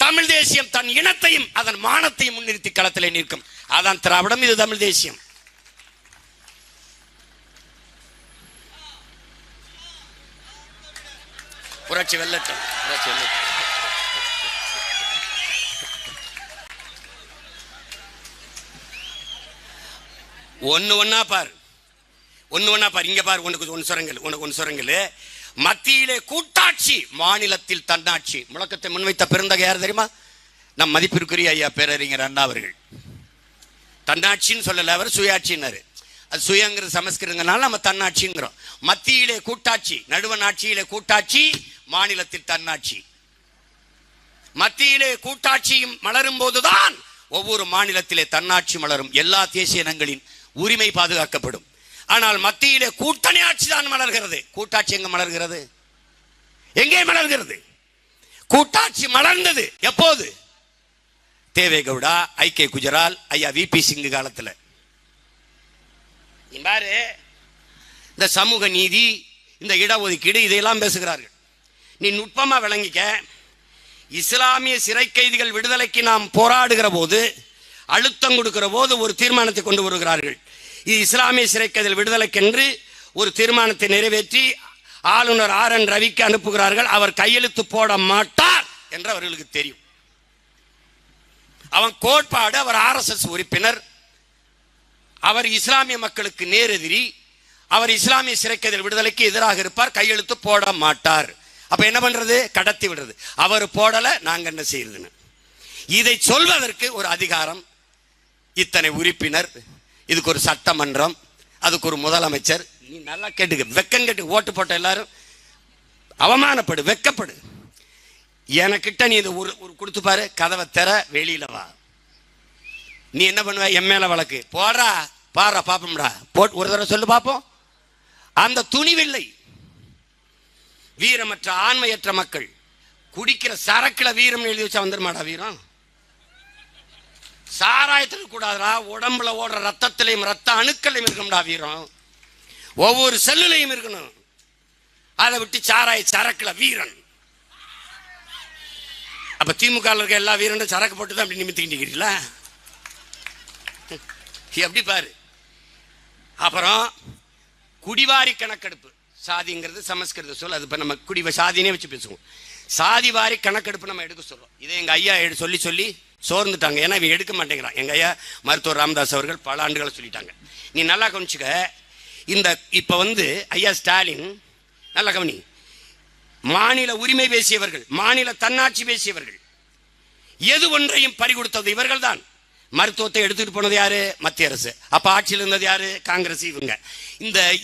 S1: தமிழ் தேசியம் தன் இனத்தையும் அதன் மானத்தையும் முன்னிறுத்தி களத்திலே நிற்கும். அதான் திராவிடம், இது தமிழ் தேசியம். புரட்சி வெல்லட்டும், புரட்சி வெல்லட்டும். ஒன்னு ஒன்னா பாரு, இங்க பாரு. உனக்கு ஒன்னு சொல்றீங்க. மத்தியிலே கூட்டாட்சி, மாநிலத்தில் தன்னாட்சி. முழக்கத்தை முன்வைத்த பெருந்தகை யார் தெரியுமா? நம் மதிப்பிற்குரிய ஐயா பேரறிஞர் அண்ணா அவர்கள். தன்னாட்சின்னு சொல்லல, அவர் சுயாட்சின்னாரு. அது சுயங்கிறது சமஸ்கிருதங்கனால நம்ம தன்னாட்சிங்கிறோம். மத்தியிலே கூட்டாட்சி, நடுவண் ஆட்சியிலே கூட்டாட்சி, மாநிலத்தில் தன்னாட்சி. மத்தியிலே கூட்டாட்சியும் மலரும் போதுதான் ஒவ்வொரு மாநிலத்திலே தன்னாட்சி மலரும். எல்லா தேசிய இனங்களின் உரிமை பாதுகாக்கப்படும். ஆனால் மத்தியிலே கூட்டணி ஆட்சி தான் மலர்கிறது. கூட்டாட்சி எங்க மலர்கிறது? எங்கே மலர்கிறது? கூட்டாட்சி மலர்ந்தது எப்போது? தேவேகவுடா, ஐ.கே. குஜரால், ஐயா வி.பி. சிங் காலத்துல. பாரு, இந்த சமூக நீதி, இந்த இடஒதுக்கீடு, இதையெல்லாம் பேசுகிறார்கள். நீ நுட்பமா விளங்கிக்க. இஸ்லாமிய சிறை கைதிகள் விடுதலைக்கு நாம் போராடுகிற போது, அழுத்தம் கொடுக்கிற போது ஒரு தீர்மானத்தை கொண்டு வருகிறார்கள். இது இஸ்லாமிய சிறை கைதிகள் விடுதலைக்கென்று ஒரு தீர்மானத்தை நிறைவேற்றி ஆளுநர் ஆர்.என். ரவிக்கு அனுப்புகிறார்கள். அவர் கையெழுத்து போட மாட்டார் என்று அவர்களுக்கு தெரியும். அவன் கோட்பாடு, அவர் RSS உறுப்பினர், அவர் இஸ்லாமிய மக்களுக்கு நேரெதிரி, அவர் இஸ்லாமிய சிறை கைதிகள் விடுதலைக்கு எதிராக இருப்பார், கையெழுத்து போட மாட்டார். அப்ப என்ன பண்றது? கடத்தி விடுறது. அவர் போடல, நாங்க என்ன செய்யறதுன்னு. இதை சொல்வதற்கு ஒரு அதிகாரம், இத்தனை உறுப்பினர், இதுக்கு ஒரு சட்டமன்றம், அதுக்கு ஒரு முதலமைச்சர். நீ நல்லா கேட்டுக்க, வெக்கம் கேட்டு ஓட்டு போட்ட எல்லாரும் அவமானப்படு, வெக்கப்படு. எனக்கிட்ட நீ இது ஒரு கொடுத்து பாரு, கதவை தெர, வெளியில வா. நீ என்ன பண்ணுவ? எம்மேல வழக்கு போடுறா, பாடுறா, பாப்போம்டா, போட்டு ஒரு தடவை சொல்லு பாப்போம். அந்த துணிவில்லை. வீரமற்ற ஆண்மையற்ற மக்கள் குடிக்கிற சரக்குல வீரம் எழுதி வச்சா வந்துருமாடா வீரம்? சாராயத்துக்கு கூடாதுடா, உடம்புல ஓடுற ரத்தத்திலையும் ரத்த அணுக்களையும் இருக்கணும்டா வீரம். ஒவ்வொரு செல்லுலையும் இருக்கணும். அதை விட்டு சாராய சரக்குல வீரன். அப்ப திமுக இருக்க எல்லா வீரனும் சரக்கு போட்டு தான் அப்படி நிமித்திக்கிட்டீங்களா? எப்படி பாரு. அப்புறம் குடிவாரி கணக்கெடுப்பு. சாதிங்கிறது சமஸ்கிருத சொல், அது இப்ப நம்ம சாதினே வச்சு பேசுவோம். சாதி வாரி கணக்கெடுப்பு நம்ம எடுக்க சொல்றோம். இதை எங்க ஐயா சொல்லி சொல்லி சோர்ந்துட்டாங்க. ஏன்னா இவன் எடுக்க மாட்டேங்கிறான். எங்க ஐயா மருத்துவர் ராமதாஸ் அவர்கள் பல ஆண்டுகளை சொல்லிட்டாங்க. நீ நல்லா கவனிச்சுக்க. இந்த இப்ப வந்து ஐயா ஸ்டாலின், நல்லா கவனி, மாநில உரிமை பேசியவர்கள், மாநில தன்னாட்சி பேசியவர்கள், எது ஒன்றையும் பறிகொடுத்தது இவர்கள் தான். மருத்துவத்தை எடுத்துட்டு போனது யாரு? மத்திய அரசு. அப்ப ஆட்சியில் இருந்தது யாரு? காங்கிரஸ். இவங்க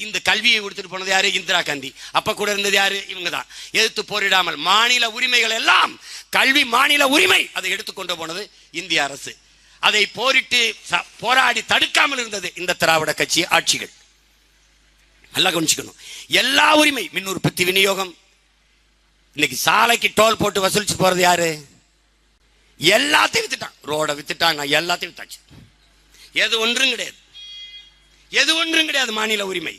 S1: இந்த கல்வியை கொடுத்துட்டு போனது யாரு? இந்திரா காந்தி. அப்ப கூட இருந்தது யாரு? இவங்க தான். எதிர்த்து போரிடாமல் மாநில உரிமைகள் எல்லாம், கல்வி மாநில உரிமை, அதை எடுத்துக்கொண்டு போனது இந்திய அரசு. அதை போராடி தடுக்காமல் இருந்தது இந்த திராவிட கட்சி ஆட்சிகள். நல்லா கவனிச்சுக்கணும். எல்லா உரிமை, மின் உற்பத்தி, விநியோகம். இன்னைக்கு சாலைக்கு டோல் போட்டு வசூலிச்சு போறது யாரு? எல்லாத்தையும் வித்துட்டான். ரோட வித்துட்டாங்க, எல்லாத்தையும் வித்தாச்சு. எது ஒன்றும் கிடையாது, எது ஒன்றும் கிடையாது மாநில உரிமை.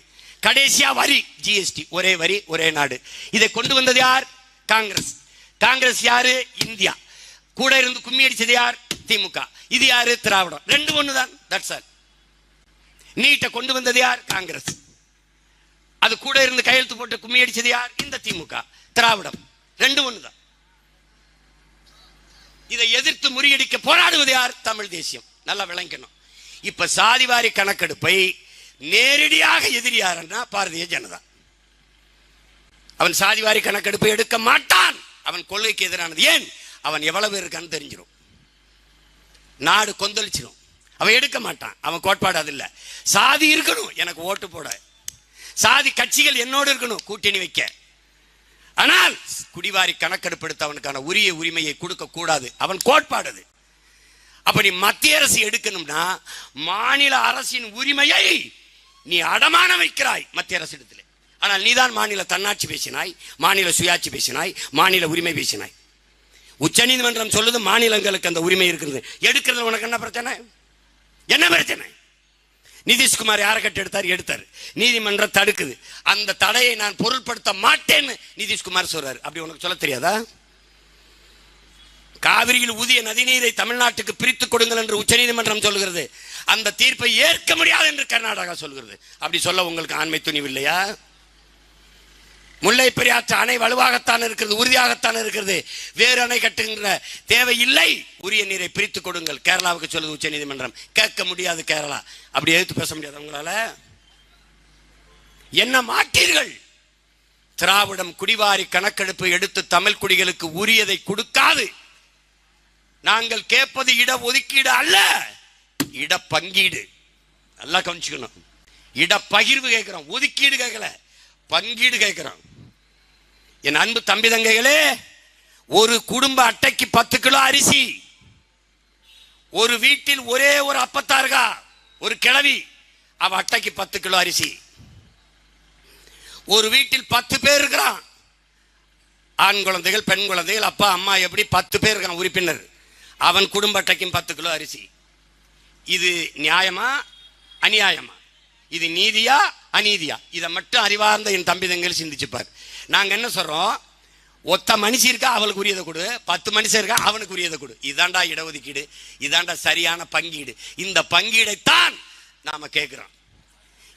S1: கடைசியா வரி, ஜிஎஸ்டி, ஒரே வரி ஒரே நாடு. இதை கொண்டு வந்தது யார்? காங்கிரஸ். காங்கிரஸ் யாரு? இந்தியா. கூட இருந்து கும்மி அடிச்சது யார்? திமுக. இது யாரு? திராவிடம். ரெண்டு ஒண்ணுதான். That's all. நீட்டை கொண்டு வந்தது யார்? காங்கிரஸ். அது கூட இருந்து கையெழுத்து போட்டு கும்மி அடிச்சது யார்? இந்த திமுக. திராவிடம். ரெண்டு ஒண்ணுதான். இதை எதிர்த்து முறியடிக்க போராடுவது யார்? தமிழ் தேசியம். நல்லா விளங்கணும். இப்ப சாதிவாரி கணக்கெடுப்பை நேரடியாக எதிரி யாருன்னா பாரதிய ஜனதா. அவன் சாதிவாரி கணக்கெடுப்பை எடுக்க மாட்டான். அவன் கொள்கைக்கு எதிரானது. ஏன்? அவன் எவ்வளவு இருக்கான்னு தெரிஞ்சிடும். நாடு கொந்தளிச்சிடும். அவன் எடுக்க மாட்டான். அவன் கோட்பாடு அது இல்ல. சாதி இருக்கணும் எனக்கு ஓட்டு போட, சாதி கட்சிகள் என்னோடு இருக்கணும் கூட்டணி வைக்க. ஆனால் குடிவாரி கணக்கெடுப்பு எடுத்து அவனுக்கான உரிய உரிமையை கொடுக்க கூடாது. அவன் கோட்பாடு அது. அப்படி மத்திய அரசு எடுக்கணும்னா மாநில அரசின் உரிமையை நீ அடமான வைக்கிறாய் மத்திய அரசு இடத்துல. ஆனால் நீதான் மாநில தன்னாட்சி பேசினாய், மாநில சுயாட்சி பேசினாய், மாநில உரிமை பேசினாய். உச்ச நீதிமன்றம் சொல்லுது மாநிலங்களுக்கு அந்த உரிமை இருக்கிறது. எடுக்கிறது உனக்கு என்ன பிரச்சனை? என்ன பிரச்சனை? நிதிஷ்குமார் யாரை கட்டு எடுத்தாரு. நீதிமன்றம் தடுக்குது. அந்த தடையை நான் பொருட்படுத்த மாட்டேன்னு நிதிஷ்குமார் சொல்றாரு. அப்படி உனக்கு சொல்ல தெரியாதா? காவிரியில் ஊதிய நதிநீரை தமிழ்நாட்டுக்கு பிரித்து கொடுங்கள் என்று உச்சநீதிமன்றம் சொல்கிறது. அந்த தீர்ப்பை ஏற்க முடியாது என்று கர்நாடகா சொல்கிறது. அப்படி சொல்ல உங்களுக்கு ஆண்மை துணிவு இல்லையா? முல்லை பெரியாற்று அணை வலுவாகத்தான் இருக்கிறது, உறுதியாகத்தான் இருக்கிறது. வேறு அணை கட்டுகின்ற தேவை இல்லை. உரிய நீரை பிரித்து கொடுங்கள் கேரளாவுக்கு சொல்லுது உச்ச நீதிமன்றம். கேட்க முடியாது கேரளா. அப்படி எதிர்த்து பேச முடியாது உங்களால. என்ன மாட்டீர்கள்? திராவிடம் குடிவாரி கணக்கெடுப்பு எடுத்து தமிழ் குடிகளுக்கு உரியதை கொடுக்காது. நாங்கள் கேட்பது இட ஒதுக்கீடு அல்ல, இட பங்கீடு. நல்லா கவனிச்சுக்கணும். இட பகிர்வு கேட்கிறோம், ஒதுக்கீடு கேட்கல, பங்கீடு கேட்கிறோம். என் அன்பு தம்பி தங்கைகளே, ஒரு குடும்ப அட்டைக்கு 10 கிலோ அரிசி, ஒரு வீட்டில் ஒரே ஒரு அப்பத்தாருகா ஒரு கிழவி, அவ அட்டைக்கு 10 கிலோ அரிசி. ஒரு வீட்டில் 10 பேர் இருக்கிறான், ஆண் குழந்தைகள் பெண் குழந்தைகள் அப்பா அம்மா, எப்படி 10 பேர் இருக்கான் உறுப்பினர். அவன் குடும்ப அட்டைக்கும் 10 கிலோ அரிசி. இது நியாயமா அநியாயமா? இது நீதியா அநீதியா? இதை மட்டும் அறிவார்ந்த என் தம்பி தங்கைகள் சிந்திச்சுப்பார். நாங்க என்ன சொல்றோம்? ஒத்த மனுஷி இருக்கா அவளுக்கு உரியதை கொடு, 10 மனுஷன் இருக்கா அவனுக்கு உரியதை கொடு. இதாண்டா இடஒதுக்கீடு, இதாண்டா சரியான பங்கீடு. இந்த பங்கீடைத்தான் நாம கேட்கிறோம்.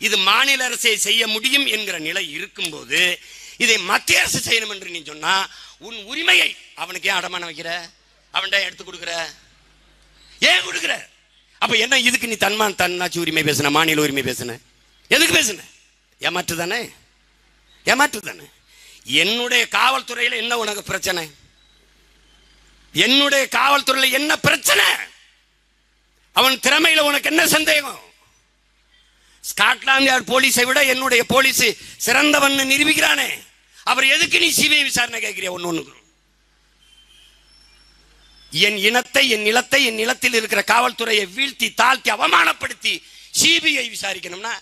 S1: இது மாநில அரசை செய்ய முடியும் என்கிற நிலை இருக்கும்போது இதை மத்திய அரசு செய்யணும் என்று நீ சொன்னா உன் உரிமையை அவனுக்கு ஏன் அடமான வைக்கிற? அவன்கிட்ட எடுத்து கொடுக்குற? ஏன் கொடுக்குற? அப்ப என்ன இதுக்கு நீ தன்னாட்சி உரிமை பேசுன, மாநில உரிமை பேசுன? எதுக்கு பேசுன? ஏமாற்று தானே, ஏமாற்று தானே. என்னுடைய காவல்துறையில என்ன உனக்கு பிரச்சனை? என்னுடைய காவல்துறையில என்ன பிரச்சனை? அவன் திறமையில உனக்கு என்ன சந்தேகம்? ஸ்காட்லாந்து யார்ட் போலீஸை விட என்னுடைய போலீஸ் சிறந்தவன் நிரூபிக்கிறானே, அவர் எதுக்கு நீ சிபிஐ விசாரணை கேட்கிறிய? ஒன்னு என் இனத்தை, என் நிலத்தை, என் நிலத்தில் இருக்கிற காவல்துறையை வீழ்த்தி தாழ்த்தி அவமானப்படுத்தி சிபிஐ விசாரிக்கணும்னா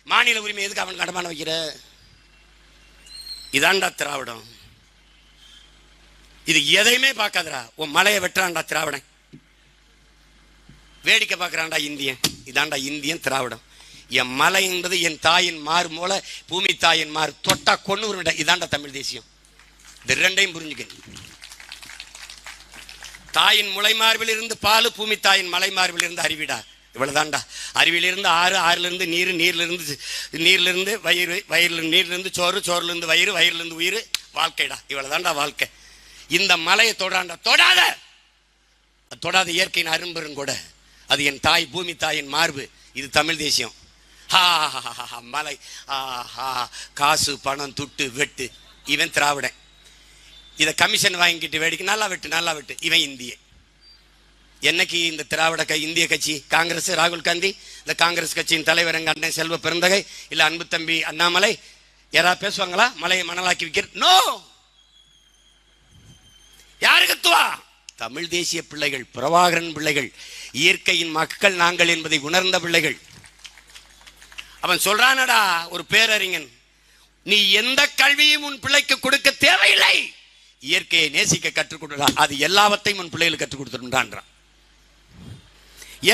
S1: மாநில உரிமை எதுக்கு அவன் கடமான வைக்கிற? இதாண்டா திராவிடம். இது எதையுமே பார்க்காதடா. உன் மலையை வெட்டுறான்டா திராவிடன், வேடிக்கை பார்க்கறான்டா இந்தியன். இதாண்டா இந்தியன் திராவிடம். என் மலை என்பது என் தாயின் மாறு போல பூமி தாயின் மாறு, தொட்டா கொன்னு. இதாண்டா தமிழ் தேசியம். இது ரெண்டையும் புரிஞ்சுக்க. தாயின் முளை மார்பில் இருந்து பால், பூமி தாயின் மலை மார்பில் இருந்து அறிவிடா. இவ்வளவுதான்டா. அறிவிலிருந்து ஆறு, ஆறிலிருந்து நீர், நீர்லிருந்து வயிறு, வயிறிலிருந்து நீர்லிருந்து சோறு, சோறுலேருந்து வயிறு, வயிறுலேருந்து உயிர், வாழ்க்கைடா. இவ்வளவுதான்டா வாழ்க்கை. இந்த மலையை தொடாண்டா. தொடாத, தொடாத இயற்கையின் அரும்பெரும் கூட. அது என் தாய் பூமி தாயின் மார்பு. இது தமிழ் தேசியம். மலை, காசு பணம் துட்டு வெட்டு. இவன் திராவிடன். இதை கமிஷன் வாங்கிக்கிட்டு வேடிக்கை. நல்லா வெட்டு, நல்லா வெட்டு. இவன் இந்திய. என்னைக்கு இந்த இந்திய கட்சி காங்கிரஸ், ராகுல் காந்தி, இந்த காங்கிரஸ் கட்சியின் தலைவர் எங்க அண்ணன் செல்வ பெருந்தகை, இல்ல அன்பு தம்பி அண்ணாமலை யாராவது பேசுவாங்களா? மலையை மணலாக்கி விற்கிறது? நோ. யாரு கத்துவா? தமிழ் தேசிய பிள்ளைகள், பிரபாகரன் பிள்ளைகள், இயற்கையின் மக்கள் நாங்கள் என்பதை உணர்ந்த பிள்ளைகள். அவன் சொல்றானடா, ஒரு பேரறிஞன், நீ எந்த கல்வியும் உன் பிள்ளைக்கு கொடுக்க தேவையில்லை, இயற்கையை நேசிக்க கற்றுக் கொடுடா, அது எல்லாவற்றையும் உன் பிள்ளைகளுக்கு கற்றுக் கொடுத்துட்டான்.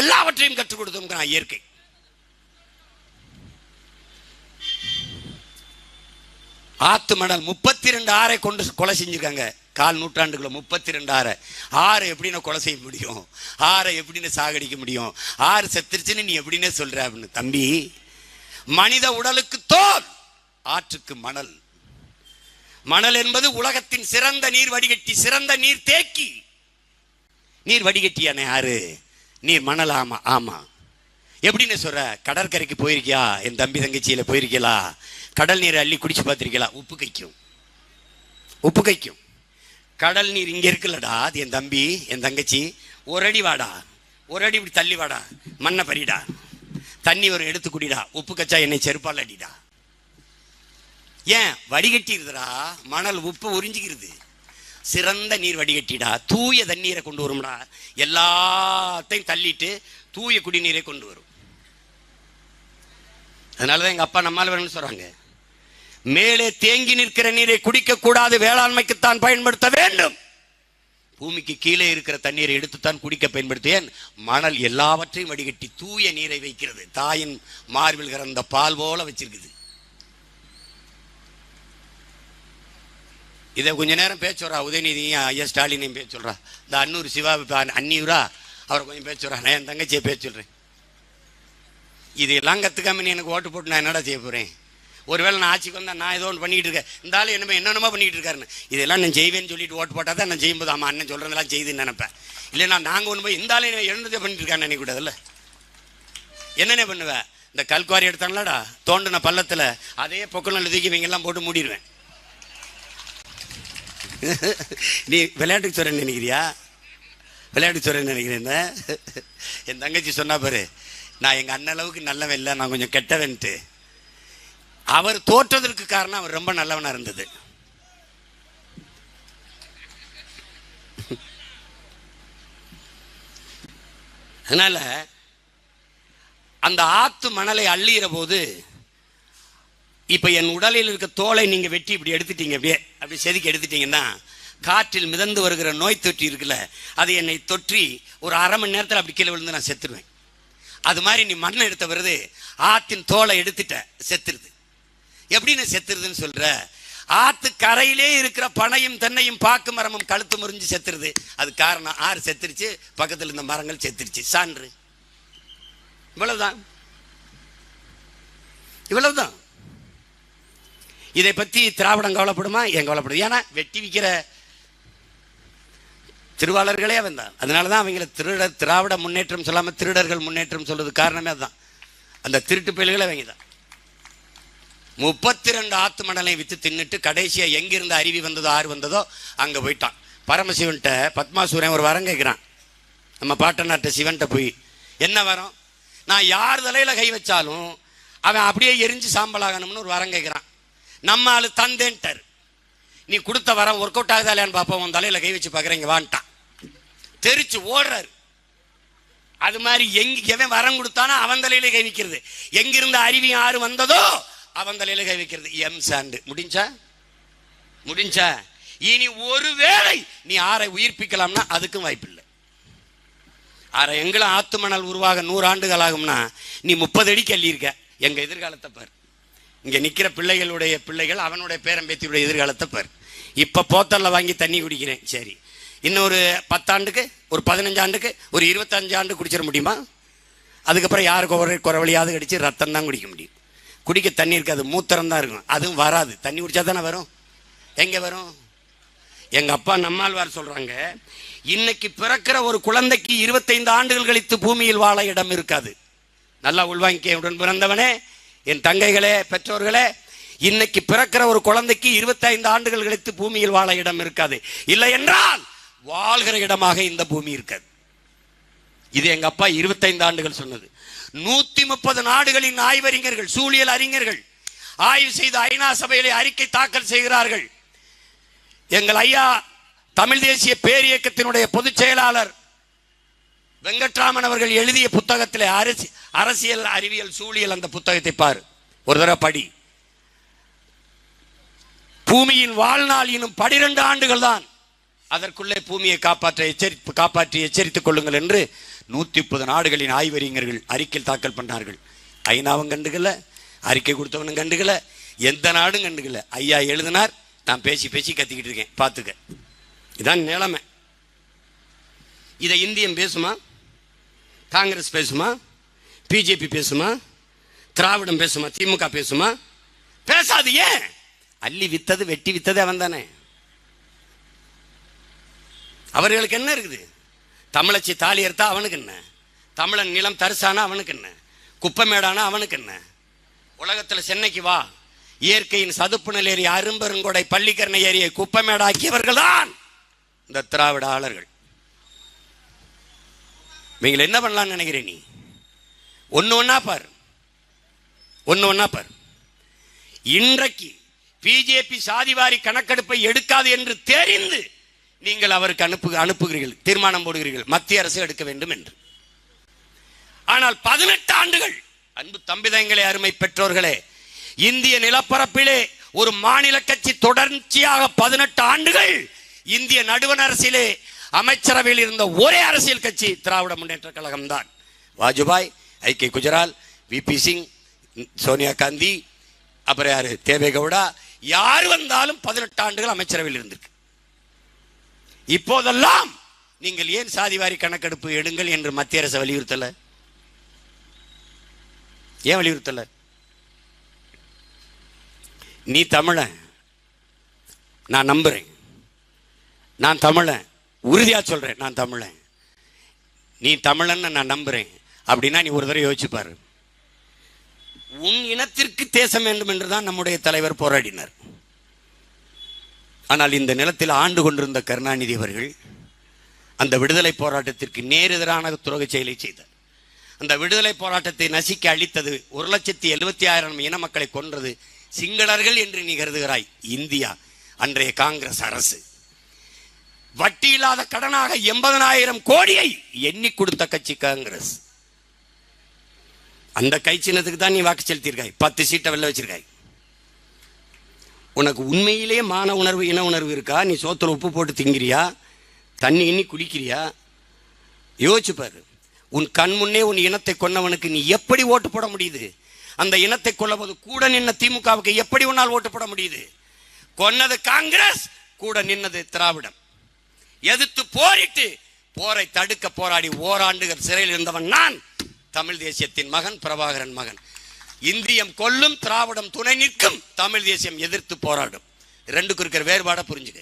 S1: எல்லாவற்றையும் கற்றுக் கொடுத்துருக்கான் இயற்கை. ஆத்து மணல் 32 ஆறை கொண்டு கொலை செஞ்சிருக்காங்க. 4 நூற்றாண்டுக்குள்ள 32 ஆறை எப்படின்னு கொலை செய்ய முடியும்? ஆறை எப்படின்னு சாகடிக்க முடியும்? ஆறு செத்துருச்சுன்னு நீ எப்படின்னு சொல்ற? அப்படின்னு. தம்பி, மனித உடலுக்கு தோல், ஆற்றுக்கு மணல். மணல் என்பது உலகத்தின் சிறந்த நீர் வடிகட்டி, சிறந்த நீர் தேக்கி. நீர் வடிகட்டியான யாரு? நீர் மணல். ஆமா ஆமா. எப்படின்னு சொல்ற? கடற்கரைக்கு போயிருக்கியா? என் தம்பி தங்கச்சியில போயிருக்கீங்களா? கடல் நீரை அள்ளி குடிச்சு பார்த்திருக்கீங்களா? உப்பு கைக்கும், உப்பு கைக்கும். கடல் நீர் இங்க இருக்குல்லடா, அது என் தம்பி என் தங்கச்சி, ஒரு அடி வாடா, ஒரு அடி இப்படி தள்ளி வாடா, மண்ணை பறிடா, தண்ணி ஒரு எடுத்து குடிடா, உப்பு கச்சா என்னை செருப்பால் அடிடா. ஏன்? வடிகட்டிடுதுடா, மணல் உப்பு உறிஞ்சிக்கிறது. சிறந்த நீர் வடிகட்டிடா, தூய தண்ணீரை கொண்டு வரும்டா. எல்லாத்தையும் தள்ளிட்டு தூய குடிநீரை கொண்டு வரும். அதனாலதான் எங்க அப்பா நம்மால் சொல்றாங்க, மேலே தேங்கி நிற்கிற நீரை குடிக்க கூடாது, வேளாண்மைக்குத்தான் பயன்படுத்த வேண்டும். பூமிக்கு கீழே இருக்கிற தண்ணீரை எடுத்துத்தான் குடிக்க பயன்படுத்தேன். மணல் எல்லாவற்றையும் வடிகட்டி தூய நீரை வைக்கிறது. தாயின் மார்பில் கறந்த பால் போல வச்சிருக்குது. இதை கொஞ்ச நேரம் பேச சொல்றா உதயநிதியும் ஐயா ஸ்டாலினையும் பேச சொல்றா. இந்த அன்னூர் சிவா அன்னியூரா அவரை கொஞ்சம் பேச சொல்றா. நான் என் தங்கச்சியை பேச சொல்றேன். இதெல்லாம் கத்துக்காம நீ எனக்கு ஓட்டு போட்டு நான் என்னடா செய்ய போறேன்? ஒருவேளை நான் ஆட்சிக்கு வந்தா நான் ஏதோ ஒன்று பண்ணிட்டு இருக்கேன், இந்த ஆளு என்னென்னமோ பண்ணிட்டு இருக்காருன்னு, இதெல்லாம் நான் செய்வேன்னு சொல்லிட்டு ஓட்டு போட்டா தான் நான் செய்யும்போது ஆமா அண்ணன் சொல்றதெல்லாம் செய்துன்னு நினைப்பேன். இல்லைன்னா நாங்கள் ஒன்று போய் இந்த ஆளு என்னதே பண்ணிட்டு இருக்கான்னு நினைக்கூடாதுல்ல. என்னென்ன பண்ணுவேன்? இந்த கல்குவாரி எடுத்தாங்களாடா, தோண்டின பள்ளத்தில் அதே பொக்கல் தூக்கி இவங்க எல்லாம் போட்டு மூடிடுவேன். நீ விளையாட்டுக்கு சொல்றேன்னு நினைக்கிறியா? விளையாட்டுக்கு சொல்றேன்னு நினைக்கிறேன். என் தங்கச்சி சொன்னா பாரு, நான் எங்க அண்ணன் அளவுக்கு நல்லவன் இல்லை, நான் கொஞ்சம் கெட்டவன்ட்டு. அவர் தோற்றதற்கு காரணம் அவர் ரொம்ப நல்லவனா இருந்தது. அதனால அந்த ஆத்து மணலை அள்ளிற போது, இப்ப என் உடலில் இருக்க தோலை நீங்க வெட்டி இப்படி எடுத்துட்டீங்க, அப்படி செதுக்கி எடுத்துட்டீங்கன்னா, காற்றில் மிதந்து வருகிற நோய் தொற்றி இருக்குல்ல, அது என்னை தொற்றி ஒரு அரை மணி நேரத்தில் அப்படி கீழே விழுந்து நான் செத்துருவேன். அது மாதிரி நீ மண்ணை எடுத்த பிறகு ஆத்தின் தோலை எடுத்துட்ட, செத்துருது. எப்படின்னு செத்துருதுன்னு சொல்ற? ஆத்து கரையிலே இருக்கிற பனையும் தென்னையும் பாக்கு மரமும் கழுத்து முறிஞ்சு செத்துருது. அது காரணம் ஆறு செத்துருச்சு, பக்கத்தில் இருந்த மரங்கள் செத்துருச்சு. சான்று. இவ்வளவுதான், இவ்வளவுதான். இதை பத்தி திராவிடம் கவலைப்படுமா? ஏன் கவலைப்படுது? ஏன்னா வெட்டி விற்கிற திருவாளர்களே அவன் தான். அதனாலதான் அவங்களை திராவிட முன்னேற்றம் சொல்லாம திருடர்கள் முன்னேற்றம் சொல்றது காரணமே அதுதான். அந்த திருட்டு பயல்களை அவங்க தான். 32 ஆத்து மணலை வித்து தின்னுட்டு கடைசியா எங்கிருந்து அருவி வந்ததோ ஆறு வந்ததோ அங்க போயிட்டான். பரமசிவன்ட்ட பத்மாசூரன் ஒரு வரம் கேட்கிறான். நம்ம பாட்டநாட்ட சிவன்ட்ட போய், என்ன வரம்? நான் யார் தலையில கை வச்சாலும் அவன் அப்படியே எரிஞ்சு சாம்பலாகணும்னு ஒரு வரம் கேட்கிறான். நம்ம ஆளு தந்தேன்ட்டார். நீ கொடுத்த வரம் ஒர்க் அவுட் ஆகுதா இல்லையான்னு பார்ப்போம், உன் தலையில கை வச்சு பார்க்குறேங்க வான்ட்டான். தெரிச்சு ஓடுறாரு. அது மாதிரி எவன் வரம் கொடுத்தானோ அவன் தலையில கை வைக்கிறது. எங்கிருந்து அருவி ஆறு வந்ததோ அவன் தலையில கை வைக்கிறது. M sand. முடிஞ்சா? முடிஞ்சா? இனி ஒருவேளை நீ ஆறை உயிர்ப்பிக்கலாம்னா அதுக்கும் வாய்ப்பு இல்லை. ஆறை எங்களும் ஆத்து மணல் உருவாக 100 ஆண்டுகள் ஆகும்னா நீ 30 அடிக்கு அள்ளி இருக்க. எங்க எதிர்காலத்தை பார். இங்க நிக்கிற பிள்ளைகளுடைய பிள்ளைகள், அவனுடைய பேரம்பேத்தியுடைய எதிர்காலத்தை பார். இப்ப போத்தல்ல வாங்கி தண்ணி குடிக்கிறேன், சரி, இன்னொரு 10 ஆண்டுக்கு, ஒரு 15 ஆண்டுக்கு, ஒரு 25 ஆண்டு குடிச்சிட முடியுமா? அதுக்கப்புறம் யாருக்கு குறவழியாவது கடிச்சு ரத்தம் தான் குடிக்க முடியும். குடிக்க தண்ணி இருக்காது, மூத்திரம் தான் இருக்கும். அதுவும் வராது. தண்ணி குடிச்சா தானே வரும். எங்க வரும்? எங்க அப்பா நம்மாழ்வார் சொல்றாங்க, இன்னைக்கு பிறக்கிற ஒரு குழந்தைக்கு 25 ஆண்டுகள் கழித்து பூமியில் வாழ இடம் இருக்காது. நல்லா உள்வாங்கிக்க உடன் பிறந்தவனே, என் தங்கைகளே, பெற்றோர்களே, இன்னைக்கு பிறக்கிற ஒரு குழந்தைக்கு 25 ஆண்டுகள் கழித்து பூமியில் வாழ இடம் இருக்காது. இல்லை என்றால் வாழ்கிற இடமாக இந்த பூமி இருக்காது. இது எங்க அப்பா 25 ஆண்டுகள் சொன்னது. 130 நாடுகளின் ஆய்வறிஞர்கள், சூழியல் அறிஞர்கள் ஆய்வு செய்து ஐநா சபையிலே அறிக்கை தாக்கல் செய்கிறார்கள். எங்கள் ஐயா தமிழ் தேசிய பேரியக்கத்தினுடைய பொதுச் செயலாளர் வெங்கட்ராமன் அவர்கள் எழுதிய புத்தகத்திலே அரசியல் அறிவியல் சூழியல், அந்த புத்தகத்தை பாரு, ஒரு தடவை படி. பூமியின் வாழ்நாள் இன்னும் 12 ஆண்டுகள் தான், அதற்குள்ளே பூமியை காப்பாற்றி எச்சரித்துக் கொள்ளுங்கள் என்று 130 நாடுகளின் ஆய்வறிஞர்கள் அறிக்கை தாக்கல் பண்ணார்கள். ஐநாவும் கண்டுக்கல, அறிக்கை கொடுத்தவனும் கண்டுக்கல, எந்த நாடும் கண்டுக்கல. ஐயா எழுதினார், நான் பேசி கத்திக்கிட்டு இருக்கேன், பார்த்துக்க. இதான் நிலைமை. இதை இந்தியம் பேசுமா? காங்கிரஸ் பேசுமா? பிஜேபி பேசுமா? திராவிடம் பேசுமா? திமுக பேசுமா? பேசாது. ஏன்? அள்ளி வித்தது வெட்டி வித்தது அவன் தானே. அவர்களுக்கு என்ன இருக்குது? தமிழச்சி தாலி எடுத்தா அவனுக்கு என்ன? தமிழன் நிலம் தரிசானா அவனுக்கு என்ன? குப்பமேடானா அவனுக்கு என்ன? உலகத்தில் சென்னைக்கு வா, இயற்கையின் சதுப்பு நிலை ஏறி அரும்பெருங்கொடை பள்ளிக்கரணை ஏரியை குப்பமேடாக்கியவர்கள் தான் இந்த திராவிட ஆளர்கள். நீங்க என்ன பண்ணலாம்னு நினைக்கிறேன்? நீ ஒன்னு ஒன்னா பார். இன்றைக்கு பிஜேபி சாதிவாரி கணக்கெடுப்பை எடுக்காது என்று தெரிந்து நீங்கள் அவருக்கு அனுப்புகிறீர்கள், தீர்மானம் போடுகிறீர்கள் மத்திய அரசு எடுக்க வேண்டும் என்று. ஆனால் 18 ஆண்டுகள், அன்பு தம்பிதங்களே, அருமை பெற்றோர்களே, இந்திய நிலப்பரப்பிலே ஒரு மாநில கட்சி தொடர்ச்சியாக 18 ஆண்டுகள் இந்திய நடுவண் அரசிலே அமைச்சரவையில் இருந்த ஒரே அரசியல் கட்சி திராவிட முன்னேற்ற கழகம் தான். வாஜ்பாய், ஐ.கே. குஜரால், வி.பி. சிங், சோனியா காந்தி, அப்புறம் யாரு, தேவேகவுடா, யார் வந்தாலும் 18 ஆண்டுகள் அமைச்சரவையில் இருந்திருக்கு. இப்போதெல்லாம் நீங்கள் ஏன் சாதிவாரி கணக்கெடுப்பு எடுங்கள் என்று மத்திய அரசு வலியுறுத்தல? ஏன் வலியுறுத்தல? நீ தமிழன், நான் நம்புறேன், நான் தமிழன், உறுதியா சொல்றேன், நான் தமிழன், நீ தமிழன் நான் நம்புறேன் அப்படின்னா நீ ஒரு தடவை யோசிச்சு பாரு. உன் இனத்திற்கு தேசம் வேண்டும் என்றுதான் நம்முடைய தலைவர் போராடினார். ஆனால் இந்த நிலத்தில் ஆண்டு கொண்டிருந்த கருணாநிதி அவர்கள் அந்த விடுதலை போராட்டத்திற்கு நேரெதிரான துரோக செயலை செய்தார். அந்த விடுதலை போராட்டத்தை நசிக்க அளித்தது, 1,70,70,000 இன மக்களை கொன்றது சிங்களர்கள் என்று நீ கருதுகிறாய். இந்தியா, அன்றைய காங்கிரஸ் அரசு வட்டி இல்லாத கடனாக 80,000 கோடியை எண்ணி கொடுத்த கட்சி காங்கிரஸ். அந்த கை சின்னத்துக்கு தான் நீ வாக்கு செலுத்தியிருக்காய், 10 சீட்டை வெளில வச்சிருக்காய். உனக்கு உண்மையிலே மான உணர்வு, இன உணர்வு இருக்கா? நீ சோத்துல உப்பு போட்டு திங்கிறியா? தண்ணி எண்ணி குடிக்கிறியா? யோசிச்சு பாரு. உன் கண் முன்னே உன் இனத்தை கொன்னவனுக்கு நீ எப்படி ஓட்டு போட முடியுது? அந்த இனத்தை கொல்லபோது கூட நின்ன திமுகவுக்கு எப்படி உன்னால் ஓட்டு போட முடியுது? கொன்னது காங்கிரஸ், கூட நின்னது திராவிடம். எதிர்த்து போரிட்டு போரை தடுக்க போராடி ஓராண்டுகள் சிறையில் இருந்தவன் நான், தமிழ் தேசியத்தின் மகன், பிரபாகரன் மகன். இந்தியம் கொல்லும், திராவிடம் துணை நிற்கும், தமிழ் தேசியம் எதிர்த்து போராடும். ரெண்டுக்கு இருக்கிற வேறுபாடை புரிஞ்சுக்க.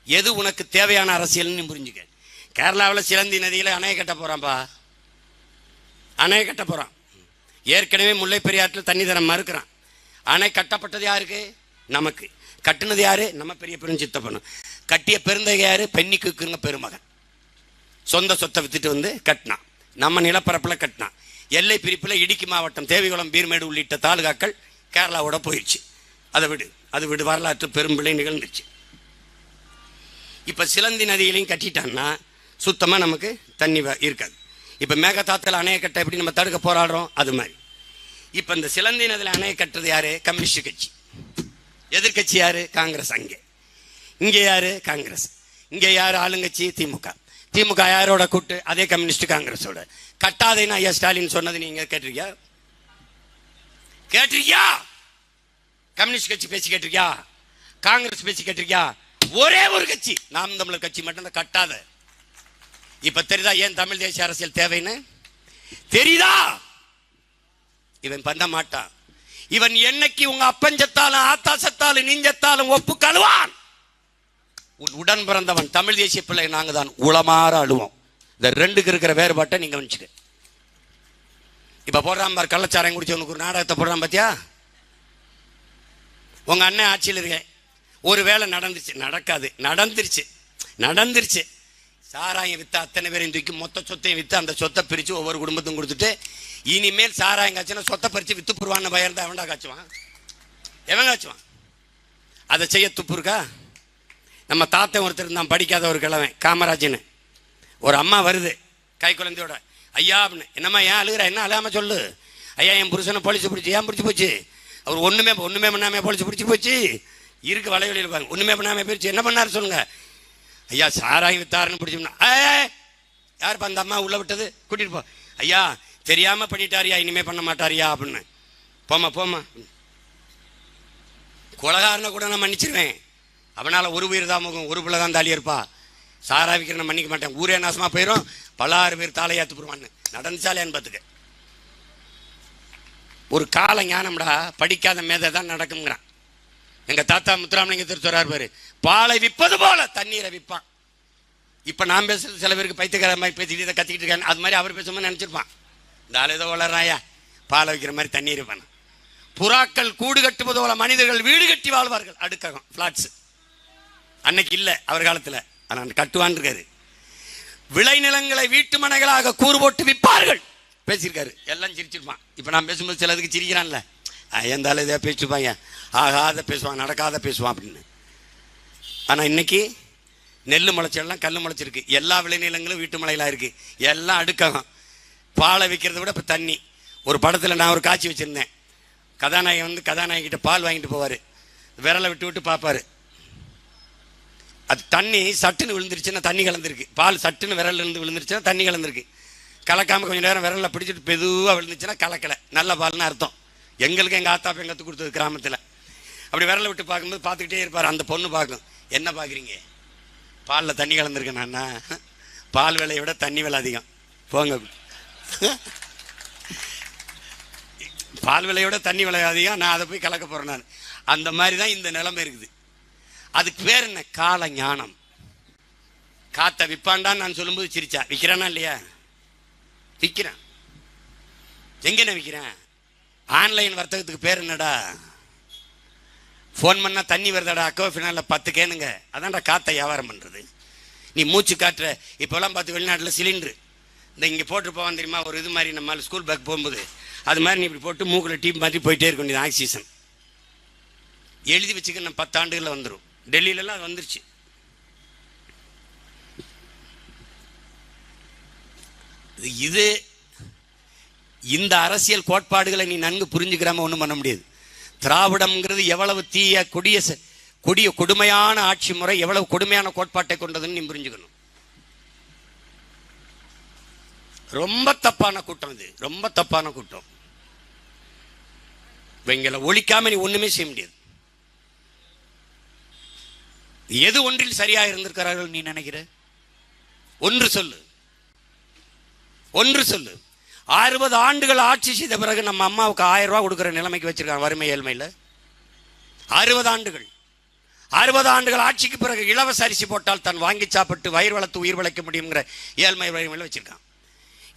S1: எது உனக்கு தேவையான அரசியல்னு புரிஞ்சுக்க. கேரளாவில் சிலந்தி நதியில் அணை கட்ட போறான்பா, அணை கட்ட போறான். ஏற்கனவே முல்லை பெரியாற்றில் தண்ணி தர மறுக்கிறான். அணை கட்டப்பட்டது யாருக்கு? நமக்கு. கட்டுனது யாரு? நம்ம பெரிய பெருஞ்சித்தப்பனும். கட்டிய பெருந்தகை யாரு? பெண்ணிக்குங்க பெருமகன். சொந்த சொத்தை வித்துட்டு வந்து கட்டினான். நம்ம நிலப்பரப்பில் கட்டினான். எல்லை பிரிப்பில் இடுக்கி மாவட்டம், தேவிகுளம், பீர்மேடு உள்ளிட்ட தாலுகாக்கள் கேரளாவோட போயிடுச்சு. அது விடு வரலாற்று பெரும்பிள்ளை நிகழ்ந்துச்சு. இப்போ சிலந்தி நதிகளையும் கட்டிட்டான்னா சுத்தமாக நமக்கு தண்ணி இருக்காது. இப்போ மேகதாத்தில் அணையை கட்ட எப்படி நம்ம தடுக்க போராடுறோம், அது மாதிரி இப்போ இந்த சிலந்தி நதியில் அணையை கட்டுறது யாரு? கம்யூனிஸ்ட் கட்சி. எதிர்கட்சி யாரு? காங்கிரஸ். இங்கே யாரு? காங்கிரஸ். இங்கே யாரு ஆளுங்கட்சி? திமுக. திமுக யாரோட கூட்டு? அதே கம்யூனிஸ்ட் காங்கிரஸோட. கட்டாதைன்னு ஐயா ஸ்டாலின் சொன்னது நீங்க கேட்டிருக்கியா? கம்யூனிஸ்ட் கட்சி பேசி கேட்டிருக்கியா? காங்கிரஸ் பேசி கேட்டிருக்கியா? ஒரே ஒரு கட்சி, நாம் தமிழர் கட்சி மட்டும்தான் கட்டாத. இப்ப தெரியுதா ஏன் தமிழ் தேசிய அரசியல் தேவைன்னு? தெரியுதா? இவன் பண்ண மாட்டான். இவன் என்னைக்கு உங்க அப்பன் செத்தாலும், ஆத்தா செத்தாலும், நீஞ்சத்தாலும் ஒப்பு கழுவான். உன் உடன் பிறந்தவன் தமிழ் தேசிய பிள்ளை நாங்க தான் உளமாற அழுவோம். இந்த ரெண்டுக்கு இருக்கிற வேறுபாட்டை நீங்க கவனிச்சுக்க. இப்ப போடுறான் பார், கள்ளச்சாரம் குடிச்சு உனக்கு ஒரு நாடகத்தை போடுறான் பாத்தியா? உங்க அண்ணன் ஆட்சியில் இருக்க ஒரு வேலை நடந்துச்சு, நடக்காது, நடந்துருச்சு. சாராயம் விற்று அத்தனை பேரையும் தூக்கி மொத்த சொத்தையும் விற்று அந்த சொத்தை பிரித்து ஒவ்வொரு குடும்பத்தையும் கொடுத்துட்டு இனிமேல் சாராயம் காய்ச்சினா சொத்தை பறித்து விற்று போடுவான்னு பயம் தான் எவன்டா காய்ச்சுவான்? எவன் காய்ச்சுவான்? அதை செய்ய துப்பு இருக்கா? நம்ம தாத்தன் ஒருத்தர் நான் படிக்காத ஒரு கிழவன் காமராஜன்னு ஒரு அம்மா வருது கை குழந்தையோட. ஐயா அப்படின்னு. என்னம்மா ஏன் அழுகிற? என்ன அழாமல் சொல்லு. ஐயா என் புருஷனை போலீஸ் பிடிச்சி. ஏன் பிடிச்சி போச்சு? அவர் ஒன்றுமே பண்ணாமல் போலீஸ் பிடிச்சி போச்சு. இருக்கு வலைவெளியில் இருப்பாங்க. ஒன்றுமே பண்ணாமல் போயிடுச்சு. என்ன பண்ணாரு சொல்லுங்க? ஐயா சாராயம் வித்தாருன்னு பிடிச்சோம்னா யாருப்பா அந்த அம்மா உள்ள விட்டது? கூட்டிட்டு போ. ஐயா தெரியாமல் பண்ணிட்டாரியா, இனிமே பண்ண மாட்டாரியா அப்படின்னு. போமா கொலகாரனை கூட நான் மன்னிச்சிருவேன். அவனால் ஒரு உயிர் தான் முகம், ஒரு பிள்ளை தான் தாலி இருப்பா. சாராய விற்கிற நான் மன்னிக்க மாட்டேன். ஊரே நாசமாக போயிடும், 16 பேர் தாலையாத்து போடுவான்னு நடந்துச்சாலே என்பதுக்கு ஒரு கால ஞானம்டா. படிக்காத மேதை தான் நடக்குங்கிறான். எங்க தாத்தா முத்துராமலிங்கத்தில் சொல்றாரு பாரு, பாலை விற்பது போல தண்ணீரை விற்பான். இப்ப நான் பேசுறது சில பேருக்கு பைத்தியக்கார மாதிரி பேசிட்டு இதை கத்திக்கிட்டு இருக்காங்க. அது மாதிரி அவர் பேசும்போது நினைச்சிருப்பான், இந்த ஆள் ஏதோ வளர்றாயா பாலை வைக்கிற மாதிரி தண்ணீர் விற்பான். புறாக்கள் கூடு கட்டுவது போல மனிதர்கள் வீடு கட்டி வாழ்வார்கள். அடுக்ககம் பிளாட்ஸ் அன்னைக்கு இல்லை அவர் காலத்தில், ஆனால் கட்டுவான் இருக்காரு. விளைநிலங்களை வீட்டு மனைகளாக கூறு போட்டு விற்பார்கள் பேசியிருக்காரு. எல்லாம் சிரிச்சிருப்பான். இப்போ நான் பேசும்போது சிலதுக்கு சிரிக்கிறான்ல, எந்தாலும் இதை பேசிப்பாங்க, ஆகாத பேசுவான், நடக்காத பேசுவான் அப்படின்னு. ஆனால் இன்னைக்கு நெல் முளைச்செல்லாம் கல் முளைச்சிருக்கு. எல்லா விளைநிலங்களும் வீட்டு மலைகளாக இருக்குது. எல்லாம் அடுக்ககம். பாலை விற்கிறத விட இப்போ தண்ணி. ஒரு படத்தில் நான் ஒரு காட்சி வச்சுருந்தேன். கதாநாயகன் கதாநாயகிட்ட பால் வாங்கிட்டு போவார். விரலை விட்டு பார்ப்பார். அது தண்ணி சட்டுன்னு விழுந்துருச்சுன்னா தண்ணி கலந்துருக்கு. பால் சட்டுன்னு விரல்ல இருந்து விழுந்துருச்சுன்னா தண்ணி கலந்துருக்கு. கலக்காமல் கொஞ்சம் நேரம் விரலில் பிடிச்சிட்டு மெதுவாக விழுந்துச்சுன்னா கலக்கலை, நல்ல பால்னு அர்த்தம். எங்களுக்கு எங்கள் ஆத்தாப்ப எங்கள் கற்றுக் கொடுத்தது கிராமத்தில். அப்படி விரலை விட்டு பார்க்கும்போது பார்த்துக்கிட்டே இருப்பார். அந்த பொண்ணு பார்க்கும், என்ன பார்க்குறீங்க? பாலில் தண்ணி கலந்துருக்கேன் நான்னா, பால் விலையை விட தண்ணி விலை அதிகம் போங்க. பால் விலையோட தண்ணி விலை அதிகம், நான் அதை போய் கலக்க போகிறேன் நான். அந்த மாதிரி தான் இந்த நிலைமை இருக்குது. அதுக்கு பேர் என்ன? கால ஞானம். காத்த விற்பாண்டான்னு நான் சொல்லும்போது சிரிச்சா, விற்கிறானா இல்லையா? விற்கிறேன். எங்கன்னு விற்கிறேன்? ஆன்லைன் வர்த்தகத்துக்கு பேர் என்னடா? ஃபோன் பண்ணால் தண்ணி வருதாடா, அக்கோ ஃபினாலில் 10 கேனுங்க. அதான்டா காற்றை வியாபாரம் பண்ணுறது. நீ மூச்சு காட்டுற. இப்போல்லாம் பார்த்து வெளிநாட்டில் சிலிண்ட்ரு இந்த இங்கே போட்டு போவான் தெரியுமா, ஒரு இது மாதிரி நம்ம ஸ்கூல் பேக் போகும்போது அது மாதிரி நீ இப்படி போட்டு மூக்கில் டீப் மாதிரி போயிட்டே இருக்க வேண்டியது. ஆக்சிஜன் எழுதி வச்சுக்க, நம்ம 10 ஆண்டுகளில் வந்துடும். டெல்லியிலலாம் அது வந்துருச்சு. இது இந்த அரசியல் கோட்பாடுகளை நீ நன்கு புரிஞ்சுக்கிறாம ஒன்றும் பண்ண முடியாது. திராவிடம்ங்கிறது எவ்வளவு தீய கொடிய கொடுமையான ஆட்சி முறை, எவ்வளவு கொடுமையான கோட்பாட்டை கொண்டதுன்னு நீ புரிஞ்சுக்கணும். ரொம்ப தப்பான கூட்டம் இது, ரொம்ப தப்பான கூட்டம். இவங்களை ஒழிக்காம நீ ஒண்ணுமே செய்ய முடியாது. எது ஒன்றில் சரியாக இருந்திருக்கிறார்கள் நீ நினைக்கிற? ஒன்று சொல்லு. 60 ஆண்டுகள் ஆட்சி செய்த பிறகு நம்ம அம்மாவுக்கு 1000 ரூபாய் கொடுக்குற நிலைமைக்கு வச்சிருக்காங்க வறுமை ஏழ்மையில். 60 ஆண்டுகள் ஆட்சிக்கு பிறகு இலவச அரிசி போட்டால் தான் வாங்கி சாப்பிட்டு வயிறு வளர்த்து உயிர் வளைக்க முடியுங்கிற ஏழ்மை வறுமையில் வச்சிருக்கான்.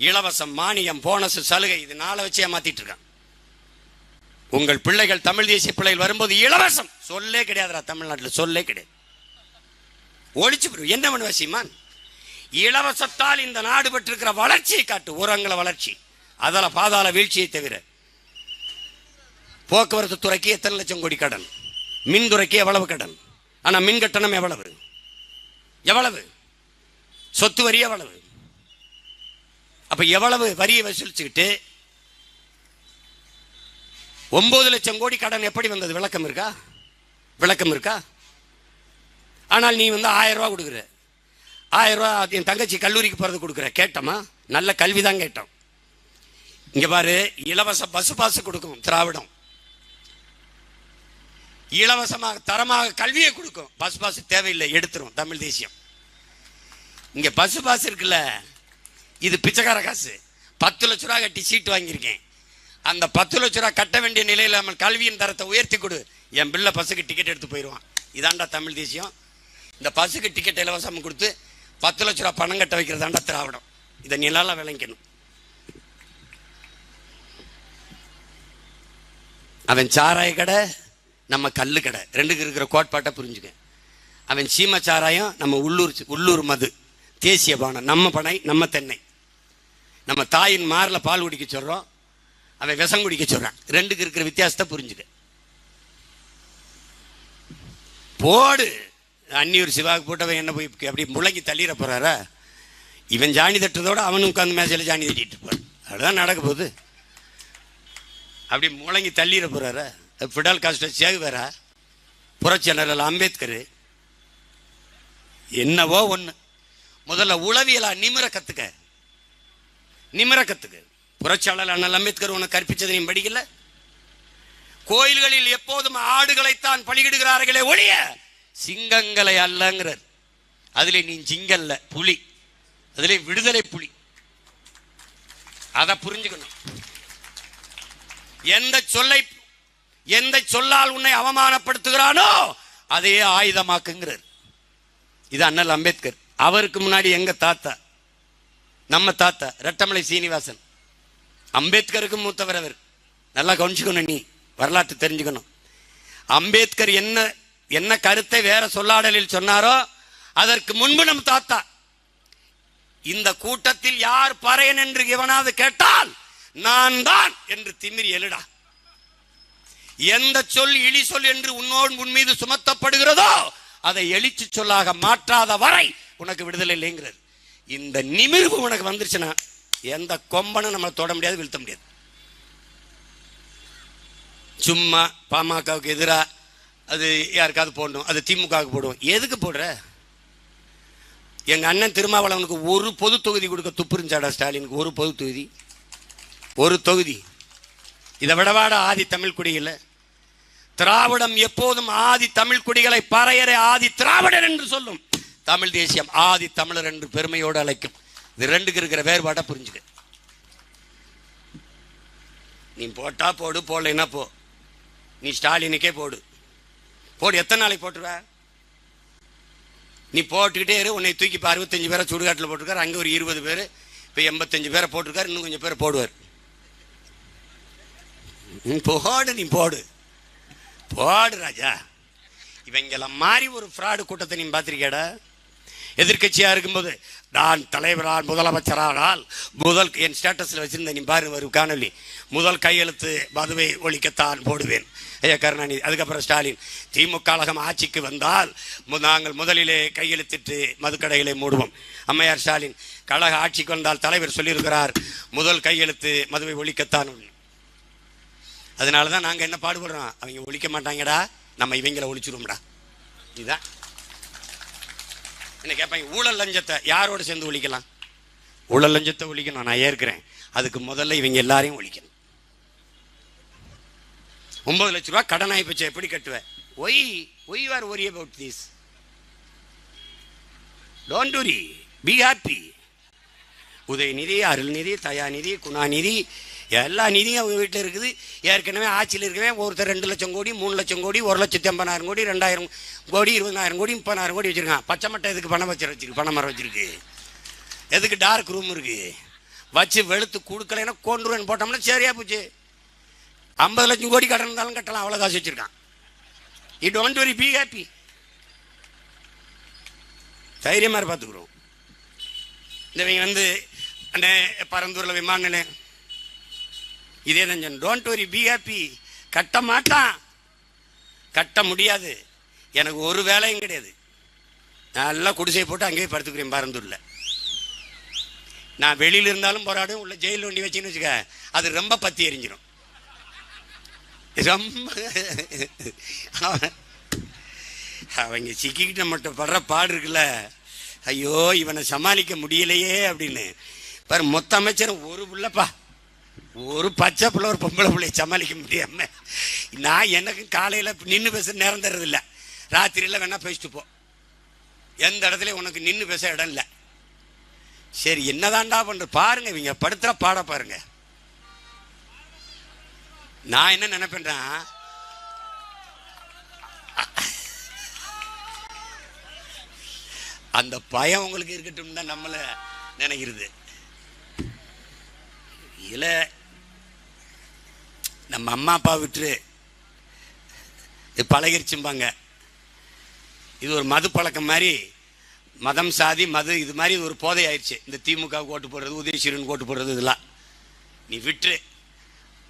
S1: இலவசம், மானியம், போனஸ், சலுகை இது நாளை வச்சு ஏமாத்திட்டு இருக்கான். உங்கள் பிள்ளைகள் தமிழ் தேசிய பிள்ளைகள் வரும்போது இலவசம் சொல்லே கிடையாதுடா. தமிழ்நாட்டில் சொல்லே கிடையாது. ஒழிச்சு போயிடும். என்ன பண்ணுவ சீமான்? இலவசத்தால் இந்த நாடு பெற்றிருக்கிற வளர்ச்சியை காட்டு. உரங்கள வளர்ச்சி, அதில் பாதாள வீழ்ச்சியை தவிர. போக்குவரத்து துறைக்கு எத்தனை லட்சம் கோடி கடன், மின்துறைக்கு எவ்வளவு கடன், ஆனா மின் கட்டணம் எவ்வளவு, சொத்து வரி எவ்வளவு. அப்ப எவ்வளவு வரியை வசூலிச்சுக்கிட்டு 9 லட்சம் கோடி கடன் எப்படி வந்தது? விளக்கம் இருக்கா? ஆனால் நீ 1000 ரூபா கொடுக்குற. 1000 ரூபா என் தங்கச்சி கல்லூரிக்கு போறது கொடுக்குற. கேட்டோமா? நல்ல கல்வி தான் கேட்டோம். இங்க பாரு, இலவச பஸ் பாஸ் கொடுக்கும் திராவிடம். இலவசமாக தரமாக கல்வியை கொடுக்கும். பஸ் பாஸ் தேவையில்லை, எடுத்துரும் தமிழ் தேசியம். இங்க பஸ் பாஸ் இருக்குல்ல, இது பிச்சைக்கார காசு. 10 லட்ச ரூபா கட்டி சீட்டு வாங்கியிருக்கேன். அந்த 10 லட்ச ரூபா கட்ட வேண்டிய நிலையில் நம்ம கல்வியின் தரத்தை உயர்த்தி கொடு. என் பிள்ளை பஸ்ஸுக்கு டிக்கெட் எடுத்து போயிடுவான். இதாண்டா தமிழ் தேசியம். இந்த பஸ்ஸுக்கு டிக்கெட் இலவசம் கொடுத்து 10 லட்ச ரூபா பணம் கட்ட வைக்கிறதாண்டா திராவிடம். இதை நிலால விளங்கணும். அவன் சாராய கடை, நம்ம கல்லு கடை, ரெண்டுக்கு இருக்கிற கோட்பாட்டை புரிஞ்சுக்க. அவன் சீம சாராயம், நம்ம உள்ளூர் மது. தேசிய பானம். நம்ம பனை, நம்ம தென்னை. நம்ம தாயின் மாரில் பால் குடிக்க சொல்கிறோம், அவன் விஷம் குடிக்க சொல்கிறான். ரெண்டுக்கு இருக்கிற வித்தியாசத்தை புரிஞ்சுக்க. போடு. அன்னியூர் சிவாவுக்கு போட்டவன் என்ன போய் அப்படி முழங்கி தள்ளிட போகிறாரா? இவன் ஜாணி தட்டுறதோட அவனும் உட்காந்து மேசையில் ஜாணி தட்டிட்டு இருப்பார். அதுதான் நடக்க போகுது. அப்படி முழங்கி தள்ளிட போகிறாரா? ஃபிடல் காஸ்டோ, சேகுவேரா, புரட்சியாளர் அம்பேத்கர், என்னவோ ஒன்று. முதல்ல உளவியலா நிமிர கற்றுக்க, நிமிர கற்றுக்க. புரட்சியாளர் அண்ணல் அம்பேத்கர் உனக்கு கற்பிச்சது நீ படிக்கல? கோயில்களில் எப்போதும் ஆடுகளைத்தான் பலியிடுகிறார்களே ஒழிய சிங்கங்களை அல்லங்கிறார். அதிலே நீ சிங்கல்ல, புலி. அதிலே விடுதலை புலி. அதை புரிஞ்சுக்கணும். எந்த சொல்லால் உன்னை அவமானப்படுத்துகிறானோ அதையே ஆயுதமாக்குங்கிறார். இது அண்ணல் அம்பேத்கர். அவருக்கு முன்னாடி எங்க தாத்தா, நம்ம தாத்தா ரெட்டமலை சீனிவாசன், அம்பேத்கருக்கு மூத்தவர் அவர். நல்லா கவனிச்சுக்கணும், நீ வரலாற்று தெரிஞ்சுக்கணும். அம்பேத்கர் என்ன கருத்தை வேற சொல்லாடலில் சொன்னாரோ அதற்கு முன்பு நம் தாத்தா, இந்த கூட்டத்தில் யார் பறையன் என்று எவனாவது கேட்டால் நான் தான் என்று திமிரி எழுடா. எந்த சொல் இழி சொல் என்று உன் மீது சுமத்தப்படுகிறதோ அதை எழுச்சி சொல்லாக மாற்றாத வரை உனக்கு விடுதலை இல்லைங்கிறது. இந்த நிமிர்வு உனக்கு வந்துருச்சுன்னா எந்த கொம்பனும் நம்மளை தொட முடியாது, வீழ்த்த முடியாது. சும்மா பாமகவுக்கு எதிராக அது யாருக்காவது போடணும், அது திமுகவுக்கு போடுவோம். எதுக்கு போடுற? எங்க அண்ணன் திருமாவளவனுக்கு ஒரு பொது தொகுதி கொடுக்க துப்பு இருந்துச்சாடா ஸ்டாலினுக்கு? ஒரு பொது தொகுதி, ஒரு தொகுதி. இதை விடவாட ஆதி தமிழ் குடியில். திராவிடம் எப்போதும் ஆதி தமிழ் குடிகளை பறையறை ஆதி திராவிடர் என்று சொல்லும். தமிழ் தேசியம் ஆதி தமிழர் என்று பெருமையோடு அழைக்கும். இது ரெண்டுக்கு இருக்கிற வேறுபாட்டை புரிஞ்சுக்க. நீ போட்டா போடு, போடலைன்னா போ. நீ ஸ்டாலினுக்கே போடு. எத்தனை நாளைக்கு போட்டுருவ? நீ போட்டுக்கிட்டே இரு. உன்னை தூக்கி இப்போ 65 பேரை சுடுகாட்டில் போட்டிருக்காரு, அங்கே ஒரு 20 பேர், இப்போ 85 பேரை போட்டிருக்காரு, இன்னும் கொஞ்சம் பேரை போடுவார். போடு, நீ போடு ராஜா. இவங்கெல்லாம் மாறி ஒரு ஃப்ராடு கூட்டத்தை நீ பார்த்திருக்கேடா? எதிர்கட்சியா இருக்கும்போது நான் தலைவரால் முதலமைச்சரானால் என் ஸ்டேட்டஸில் வச்சிருந்த நீ பாரு ஒரு காணொலி, முதல் கையெழுத்து மதுவை ஒழிக்கத்தான் போடுவேன் ஐயா கருணாநிதி. அதுக்கப்புறம் ஸ்டாலின், திமுக கழகம் ஆட்சிக்கு வந்தால் நாங்கள் முதலிலே கையெழுத்திட்டு மதுக்கடைகளை மூடுவோம். அம்மையார் ஸ்டாலின், கழக ஆட்சிக்கு வந்தால் தலைவர் சொல்லியிருக்கிறார் முதல் கையெழுத்து மதுவை ஒழிக்கத்தான். அதனால தான் நாங்கள் என்ன பாடுபடுறோம், அவங்க ஒழிக்க மாட்டாங்கடா, நம்ம இவங்களை ஒழிச்சிருவோம்டா. இதுதான் என்ன கேட்பாங்க. ஊழல் லஞ்சத்தை யாரோடு சேர்ந்து ஒழிக்கலாம்? ஊழல் லஞ்சத்தை ஒழிக்கணும், நான் ஏற்கிறேன். அதுக்கு முதல்ல இவங்க எல்லாரையும் ஒழிக்கணும். 9 லட்ச ரூபா கடன் ஆயிப்போச்சு, எப்படி கட்டுவேன்? Why are worry about this? Don't worry, be happy. Udhayanidhi, Arulnidhi, Dayanidhi, Gunanidhi, எல்லா நிதியும் அவங்க வீட்டில் இருக்குது. ஏற்கனவே ஆட்சியில் இருக்கவே ஒருத்தர் 2 லட்சம் கோடி, 3 லட்சம் கோடி, 1,80,000 கோடி, 2,000 கோடி, 20,000 கோடி, 30,000 கோடி வச்சிருக்கான். பச்சை மட்டை எதுக்கு வச்சிருக்கு? பனை மரம் வச்சிருக்கு. எதுக்கு டார்க் ரூம் இருக்கு? வச்சு வெளுத்து கொடுக்கலைன்னா கொண்டுருவன் போட்டோம்னா சரியா போச்சு. 50 லட்சம் கோடி கடன் இருந்தாலும் கட்டலாம், அவ்வளோ காசு வச்சிருக்கான். You don't worry, be happy. தைரியமாக பார்த்துக்கிறோம். இந்த அந்த பரந்தூரில் விமான நிலையம் இதே தான். Don't worry, be happy. கட்ட மாட்டான், கட்ட முடியாது. எனக்கு ஒரு வேலையும் கிடையாது. நல்லா குடிசை போட்டு அங்கேயே படுத்துக்கிறேன் பரந்தூரில். நான் வெளியில் இருந்தாலும் போராடும், உள்ள ஜெயிலில் ஒண்டி வச்சுன்னு வச்சுக்க, அது ரொம்ப பத்தி எரிஞ்சிடும். ரொம்ப அவங்க சிக்கிக்கிட்ட மட்டும் படுற பாடு இருக்குல்ல, ஐயோ இவனை சமாளிக்க முடியலையே அப்படின்னு பாரு. மொத்த அமைச்சரும் ஒரு பிள்ளைப்பா, ஒரு பச்சை பிள்ளை, ஒரு பொம்பளை பிள்ளையை சமாளிக்க முடியாம நான் எனக்கு காலையில் நின்று பேச நேரம் தர்றதில்ல, ராத்திரியில் வேணா பேசிட்டு போ, எந்த இடத்துல உனக்கு நின்று பேச இடம் இல்லை. சரி என்னதான்டா பண்ற பாருங்க, இவங்க படுத்துற பாட பாருங்க. நான் என்ன நினைப்பேன்னா, அந்த பயம் உங்களுக்கு இருக்கட்டும் தான் நம்மள நினைக்கிறது. இல்ல நம்ம அம்மா அப்பா விட்டு பழகிருச்சும்பாங்க. இது ஒரு மது பழக்கம் மாதிரி. மதம் சாதி மது இது மாதிரி ஒரு போதை ஆயிடுச்சு. இந்த திமுக ஓட்டு போடுறது, உதயசீரன் ஓட்டு போடுறது, இதெல்லாம் நீ விட்டு.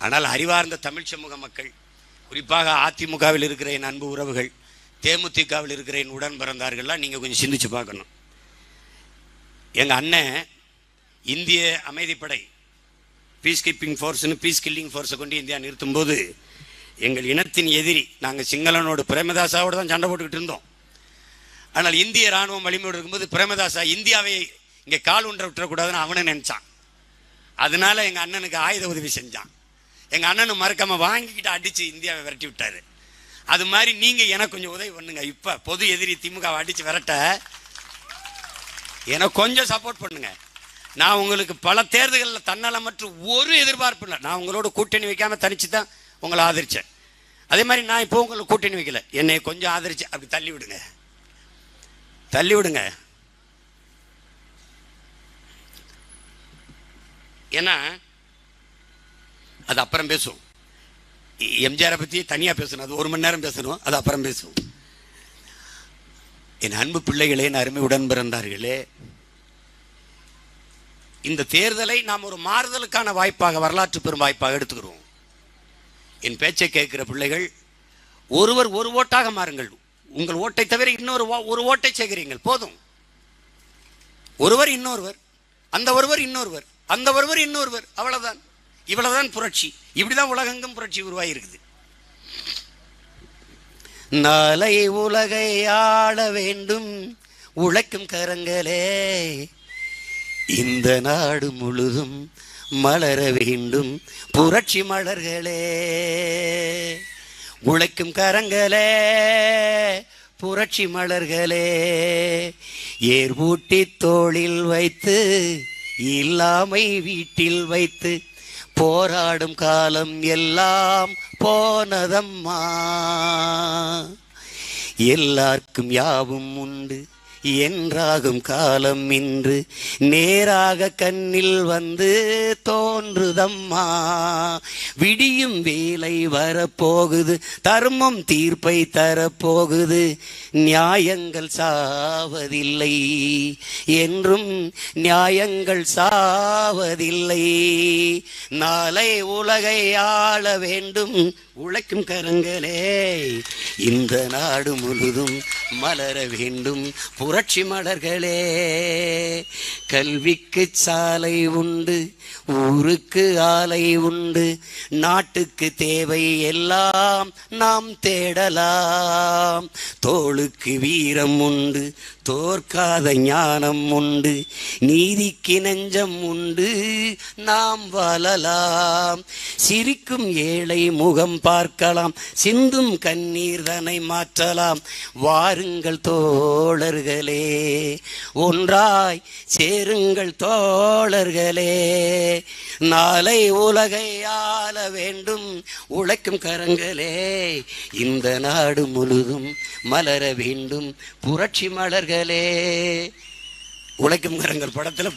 S1: ஆனால் அறிவார்ந்த தமிழ் சமூக மக்கள், குறிப்பாக அதிமுகவில் இருக்கிற என் அன்பு உறவுகள், தேமுதிகவில் இருக்கிற என் உடன் பிறந்தார்கள்லாம் நீங்கள் கொஞ்சம் சிந்திச்சு பார்க்கணும். எங்கள் அண்ணன் இந்திய அமைதிப்படை பீஸ் கீப்பிங் ஃபோர்ஸ்னு பீஸ் கில்லிங் ஃபோர்ஸை கொண்டு இந்தியா நிறுத்தும் போது எங்கள் இனத்தின் எதிரி நாங்கள் சிங்களனோடு பிரேமதாசாவோடு தான் சண்டை போட்டுக்கிட்டு இருந்தோம். ஆனால் இந்திய இராணுவம் வலிமையோடு இருக்கும்போது பிரேமதாசா இந்தியாவை இங்கே கால் ஒன்றை விட்டுறக்கூடாதுன்னு அவனை நினச்சான். அதனால எங்கள் அண்ணனுக்கு ஆயுத உதவி செஞ்சான். எங்கள் அண்ணனு மறக்காம வாங்கிக்கிட்டு அடித்து இந்தியாவை விரட்டி விட்டார். அது மாதிரி நீங்கள் எனக்கு கொஞ்சம் உதவி பண்ணுங்க. இப்போ பொது எதிரி திமுகவை அடித்து விரட்ட எனக்கு கொஞ்சம் சப்போர்ட் பண்ணுங்க. நான் உங்களுக்கு பல தேர்தல்களில் தன்னலமற்ற ஒரு எதிர்பார்ப்பு இல்லை. நான் உங்களோட கூட்டணி வைக்காமல் தனிச்சு தான் உங்களை ஆதரித்தேன். அதே மாதிரி நான் இப்போ உங்களை கூட்டணி வைக்கல, என்னை கொஞ்சம் ஆதரிச்சு அப்படி தள்ளி விடுங்க, தள்ளி விடுங்க. ஏன்னா அது அப்புறம் பேசுவோம். எம்ஜிஆரை பற்றி தனியாக பேசணும், அது 1 மணி நேரம் பேசணும், அது அப்புறம் பேசுவோம். என் அன்பு பிள்ளைகளே, என் அருமை உடன் பிறந்தார்களே, இந்த தேர்தலை நாம் ஒரு மாறுதலுக்கான வாய்ப்பாக, வரலாற்று பெரும் வாய்ப்பாக எடுத்துக்கிறோம். என் பேச்சை கேட்கிற பிள்ளைகள், ஒருவர் ஒரு ஓட்டாக மாறுங்கள். உங்கள் ஓட்டை தவிர இன்னொரு ஒரு ஓட்டை சேகரிங்கள், போதும். ஒருவர் இன்னொருவர், அந்த ஒருவர் இன்னொருவர், அந்த ஒருவர் இன்னொருவர், அவ்வளவுதான். இவ்வளவுதான் புரட்சி. இப்படிதான் உலகெங்கும் புரட்சி உருவாகி இருக்குது. நாளை உலகை ஆள வேண்டும் உழைக்கும் கரங்களே, இந்த நாடு முழுதும் மலர வேண்டும் புரட்சி மலர்களே. உழைக்கும் கரங்களே, புரட்சி மலர்களே, ஏர் பூட்டி தோளில் வைத்து இல்லாமை வீட்டில் வைத்து போராடும் காலம் எல்லாம் போனதம்மா. எல்லாருக்கும் யாவும் உண்டு என்றாகும் காலம் இன்று நேராக கண்ணில் வந்து தோன்றுதம்மா. விடியும் வேலை வரப்போகுது, தர்மம் தீர்ப்பை தரப்போகுது, நியாயங்கள் சாவதில்லை என்றும் நியாயங்கள் சாவதில்லை. நாளை உலகை ஆள வேண்டும் உழைக்கும் கரங்களே, இந்த நாடு முழுதும் மலர வேண்டும் புரட்சி மலர்களே. கல்விக்கு சாலை உண்டு, ஊருக்கு ஆலை உண்டு, நாட்டுக்கு தேவை எல்லாம் நாம் தேடலாம். தோளுக்கு வீரம் உண்டு, தோற்காத ஞானம் உண்டு, நீதிக்கு நெஞ்சம் உண்டு, நாம் வாழலாம். சிரிக்கும் ஏழை முகம் பார்க்கலாம், சிந்தும் கண்ணீர் தனை மாற்றலாம். வாருங்கள் தோழர்களே, ஒன்றாய் சேருங்கள் தோழர்களே. நாளை உலகை ஆள வேண்டும் உழைக்கும் கரங்களே, இந்த நாடு முழுதும் மலர வேண்டும் புரட்சி மலர்களே. உழைக்கும் கரங்கள் படத்தில்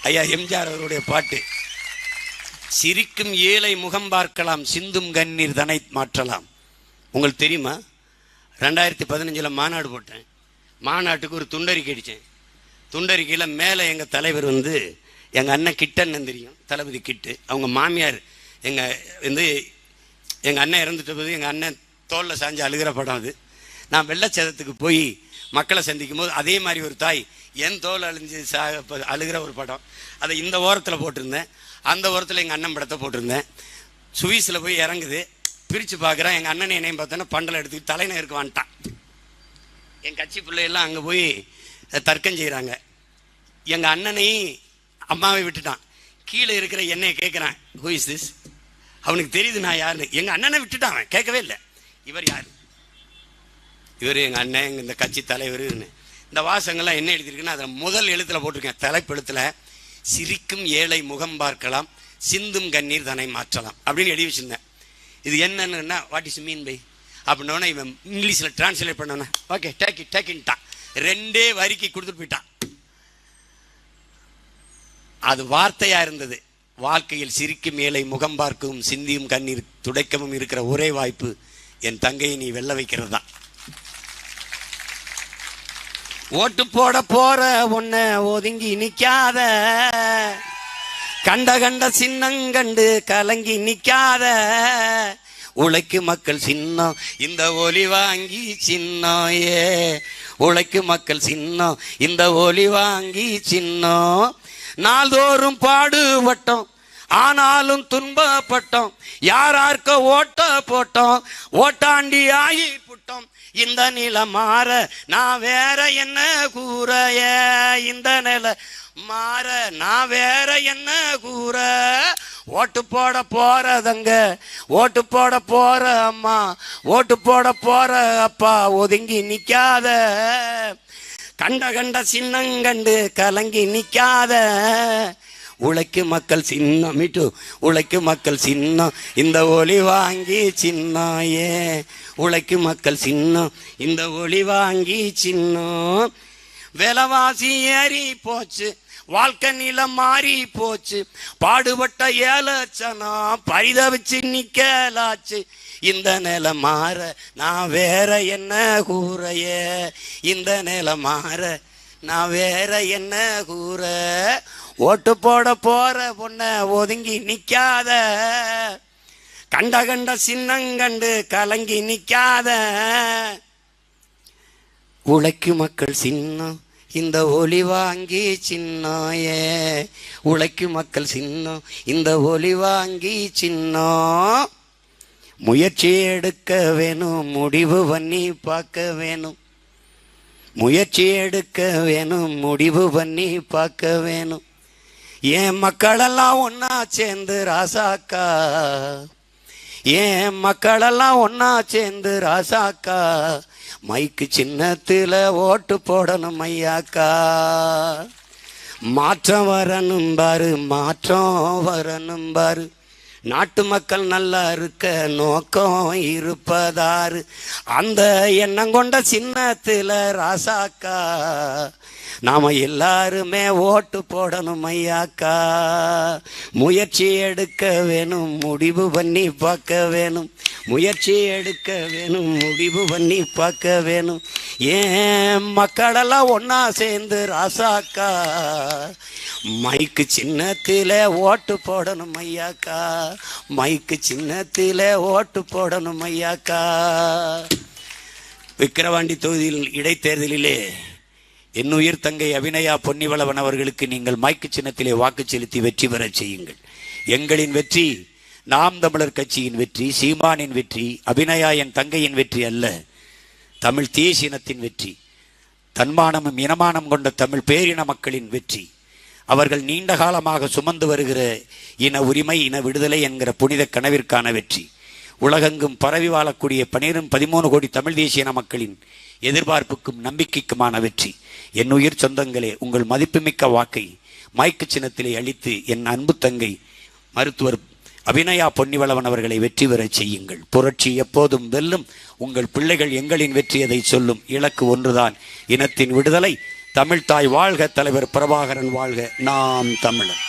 S1: ஐயா எம்ஜிஆர் அவருடைய பாட்டு. சிரிக்கும் ஏழை முகம் பார்க்கலாம், சிந்தும் கண்ணீர் தனை மாற்றலாம். உங்களுக்கு தெரியுமா, 2015 மாநாடு போட்டேன். மாநாட்டுக்கு ஒரு துண்டறிக்கை அடித்தேன். துண்டறிக்கையில் மேலே எங்கள் தலைவர் வந்து, எங்கள் அண்ணன் கிட்டன்னு தெரியும், தளபதி கிட்டு, அவங்க மாமியார் எங்கள் அண்ணன் இறந்துட்ட போது எங்கள் அண்ணன் தோளில் சாஞ்சு அழுகிற படம் அது. நான் வெள்ளச்சேதத்துக்கு போய் மக்களை சந்திக்கும் போது அதே மாதிரி ஒரு தாய் என் தோல் அழிஞ்சு அழுகிற ஒரு படம், அதை இந்த ஓரத்தில் போட்டிருந்தேன். அந்த ஓரத்தில் எங்கள் அண்ணன் படத்தை போட்டிருந்தேன். சுவிஸில் போய் இறங்குது, பிரித்து பார்க்குறேன். எங்கள் அண்ணனை என்னையும் பார்த்தோன்னா பண்டலை எடுத்துக்கிட்டு தலைநகருக்கு வந்துட்டான். என் கட்சி பிள்ளையெல்லாம் அங்கே போய் தர்க்கம் செய்கிறாங்க. எங்கள் அண்ணனையும் அம்மாவை விட்டுட்டான். கீழே இருக்கிற என்னையை கேட்குறான், ஹூ இஸ் திஸ்? அவனுக்கு தெரியுது நான் யாருன்னு. எங்கள் அண்ணனை விட்டுட்டான், அவன் கேட்கவே இல்லை. இவர் யார்? இவர் எங்கள் அண்ணன், இந்த கட்சி தலைவர்னு. இந்த வாசங்கள்லாம் என்ன எழுதியிருக்குன்னா, அதில் முதல் எழுத்தில் போட்டிருக்கேன், தலைப்பெழுத்தில், சிரிக்கும் ஏழை முகம் பார்க்கலாம், சிந்தும் கண்ணீர் தனை மாற்றலாம் அப்படின்னு எழுதி வச்சுருந்தேன். இது என்னன்னா, வாட் இஸ் மீன் பை அப்படின்னோடனே இவன் இங்கிலீஷில் டிரான்ஸ்லேட் பண்ணோன்னே ஓகே டேக்கின்ட்டான். 2 வரிக்கு கொடுத்துட்டு போயிட்டான். அது வார்த்தையா இருந்தது. வாழ்க்கையில் சிரிக்கும் ஏழை முகம் பார்க்கவும் சிந்தியும் கண்ணீர் துடைக்கவும் இருக்கிற ஒரே வாய்ப்பு என் தங்கையை நீ வெல்ல வைக்கிறது தான். ஓட்டு போட போற உன்ன ஒதுங்கி நிக்காத, கண்ட கண்ட சின்னங்கண்டு கலங்கி நிக்காத. உழைக்கு மக்கள் சின்னம் இந்த ஒலி வாங்கி சின்னம், உழைக்கு மக்கள் சின்னம் இந்த ஒலி வாங்கி சின்னம். நாள்தோறும் பாடுபட்டோம் ஆனாலும் துன்பப்பட்டோம், யாரார்க்க ஓட்ட போட்டோம் ஓட்டாண்டி ஆகி புட்டோம். இந்த நிலை மாற நான் வேற என்ன கூறைய, இந்த நிலை மாற நான் வேற என்ன கூற. ஓட்டு போட போறதங்க, ஓட்டு போட போற அம்மா, ஓட்டு போட போற அப்பா, ஒதுங்கி நிக்காத, கண்ட கண்ட சின்னங்கண்டு கலங்கி நிக்காத. உழைக்கு மக்கள் சின்னம் மீட்டு, உழைக்கு மக்கள் சின்னம் இந்த ஒளி வாங்கி சின்னம், உழைக்கு மக்கள் சின்னம் இந்த ஒளி வாங்கி சின்னம். விலைவாசி ஏறி போச்சு, வாழ்க்கை நிலம் மாறி போச்சு, பாடுபட்ட ஏலச்சனம் பரிதவிச்சு நிக்கலாச்சு. இந்த நிலை மாற நான் வேற என்ன கூறைய, இந்த நிலை மாற நான் வேற என்ன கூற. ஓட்டு போட போற பொண்ண ஒதுங்கி நிக்காத, கண்ட கண்ட சின்னங்கண்டு கலங்கி நிக்காத. உழைக்கு மக்கள் சின்னம் இந்த ஒலி வாங்கி சின்னம், உழைக்கு மக்கள் சின்னம் இந்த ஒலி வாங்கி சின்னம். முயற்சி எடுக்க வேணும், முடிவு பண்ணி பார்க்க வேணும், முயற்சி எடுக்க வேணும், முடிவு பண்ணி பார்க்க வேணும். ஏன் மக்களெல்லாம் ஒன்னா சேர்ந்து ராசாக்கா, ஏன் மக்களெல்லாம் ஒன்னா சேர்ந்து ராசாக்கா, மைக்கு சின்னத்தில் ஓட்டு போடணும் ஐயாக்கா. மாற்றம் வரணும் பாரு, மாற்றம் வரணும் பாரு, நாட்டு மக்கள் நல்லா இருக்க நோக்கம் இருப்பதாரு. அந்த எண்ணம் கொண்ட சின்னத்தில் ராசாக்கா நாம எல்லாருமே ஓட்டு போடணும் ஐயாக்கா. முயற்சி எடுக்க வேணும், முடிவு பண்ணி பார்க்க வேணும், முயற்சி எடுக்க வேணும், முடிவு பண்ணி பார்க்க வேணும். ஏன் மக்களெல்லாம் ஒன்னா சேர்ந்து ராசாக்கா, மைக்கு சின்னத்தில் ஓட்டு போடணும் ஐயாக்கா, மைக்கு சின்னத்தில் ஓட்டு போடணும் ஐயாக்கா. விக்கிரவாண்டி தொகுதியில் இடைத்தேர்தலிலே என்னுயிர் தங்கை அபிநயா பொன்னிவளவன் அவர்களுக்கு நீங்கள் மைக்கு சின்னத்திலே வாக்கு செலுத்தி வெற்றி பெற செய்யுங்கள். எங்களின் வெற்றி நாம் தமிழர் கட்சியின் வெற்றி, சீமானின் வெற்றி, அபிநயா என் தங்கையின் வெற்றி அல்ல, தமிழ் தேசியத்தின் வெற்றி, தன்மானமும் இனமானம் கொண்ட தமிழ் பேரின மக்களின் வெற்றி. அவர்கள் நீண்ட காலமாக சுமந்து வருகிற இன உரிமை, இன விடுதலை என்கிற புனித கனவிற்கான வெற்றி. உலகெங்கும் பரவி வாழக்கூடிய 13 கோடி தமிழ் தேசிய மக்களின் எதிர்பார்ப்புக்கும் நம்பிக்கைக்குமான வெற்றி. என் உயிர் சொந்தங்களே, உங்கள் மதிப்புமிக்க வாக்கை மைக்கு சின்னத்திலே அளித்து என் அன்பு தங்கை மருத்துவர் அபிநயா பொன்னிவளவன் அவர்களை வெற்றி பெற செய்யுங்கள். புரட்சி எப்போதும் வெல்லும். உங்கள் பிள்ளைகள் எங்களின் வெற்றியதை சொல்லும். இலக்கு ஒன்றுதான், இனத்தின் விடுதலை. தமிழ்தாய் வாழ்க, தலைவர் பிரபாகரன் வாழ்க, நாம் தமிழர்.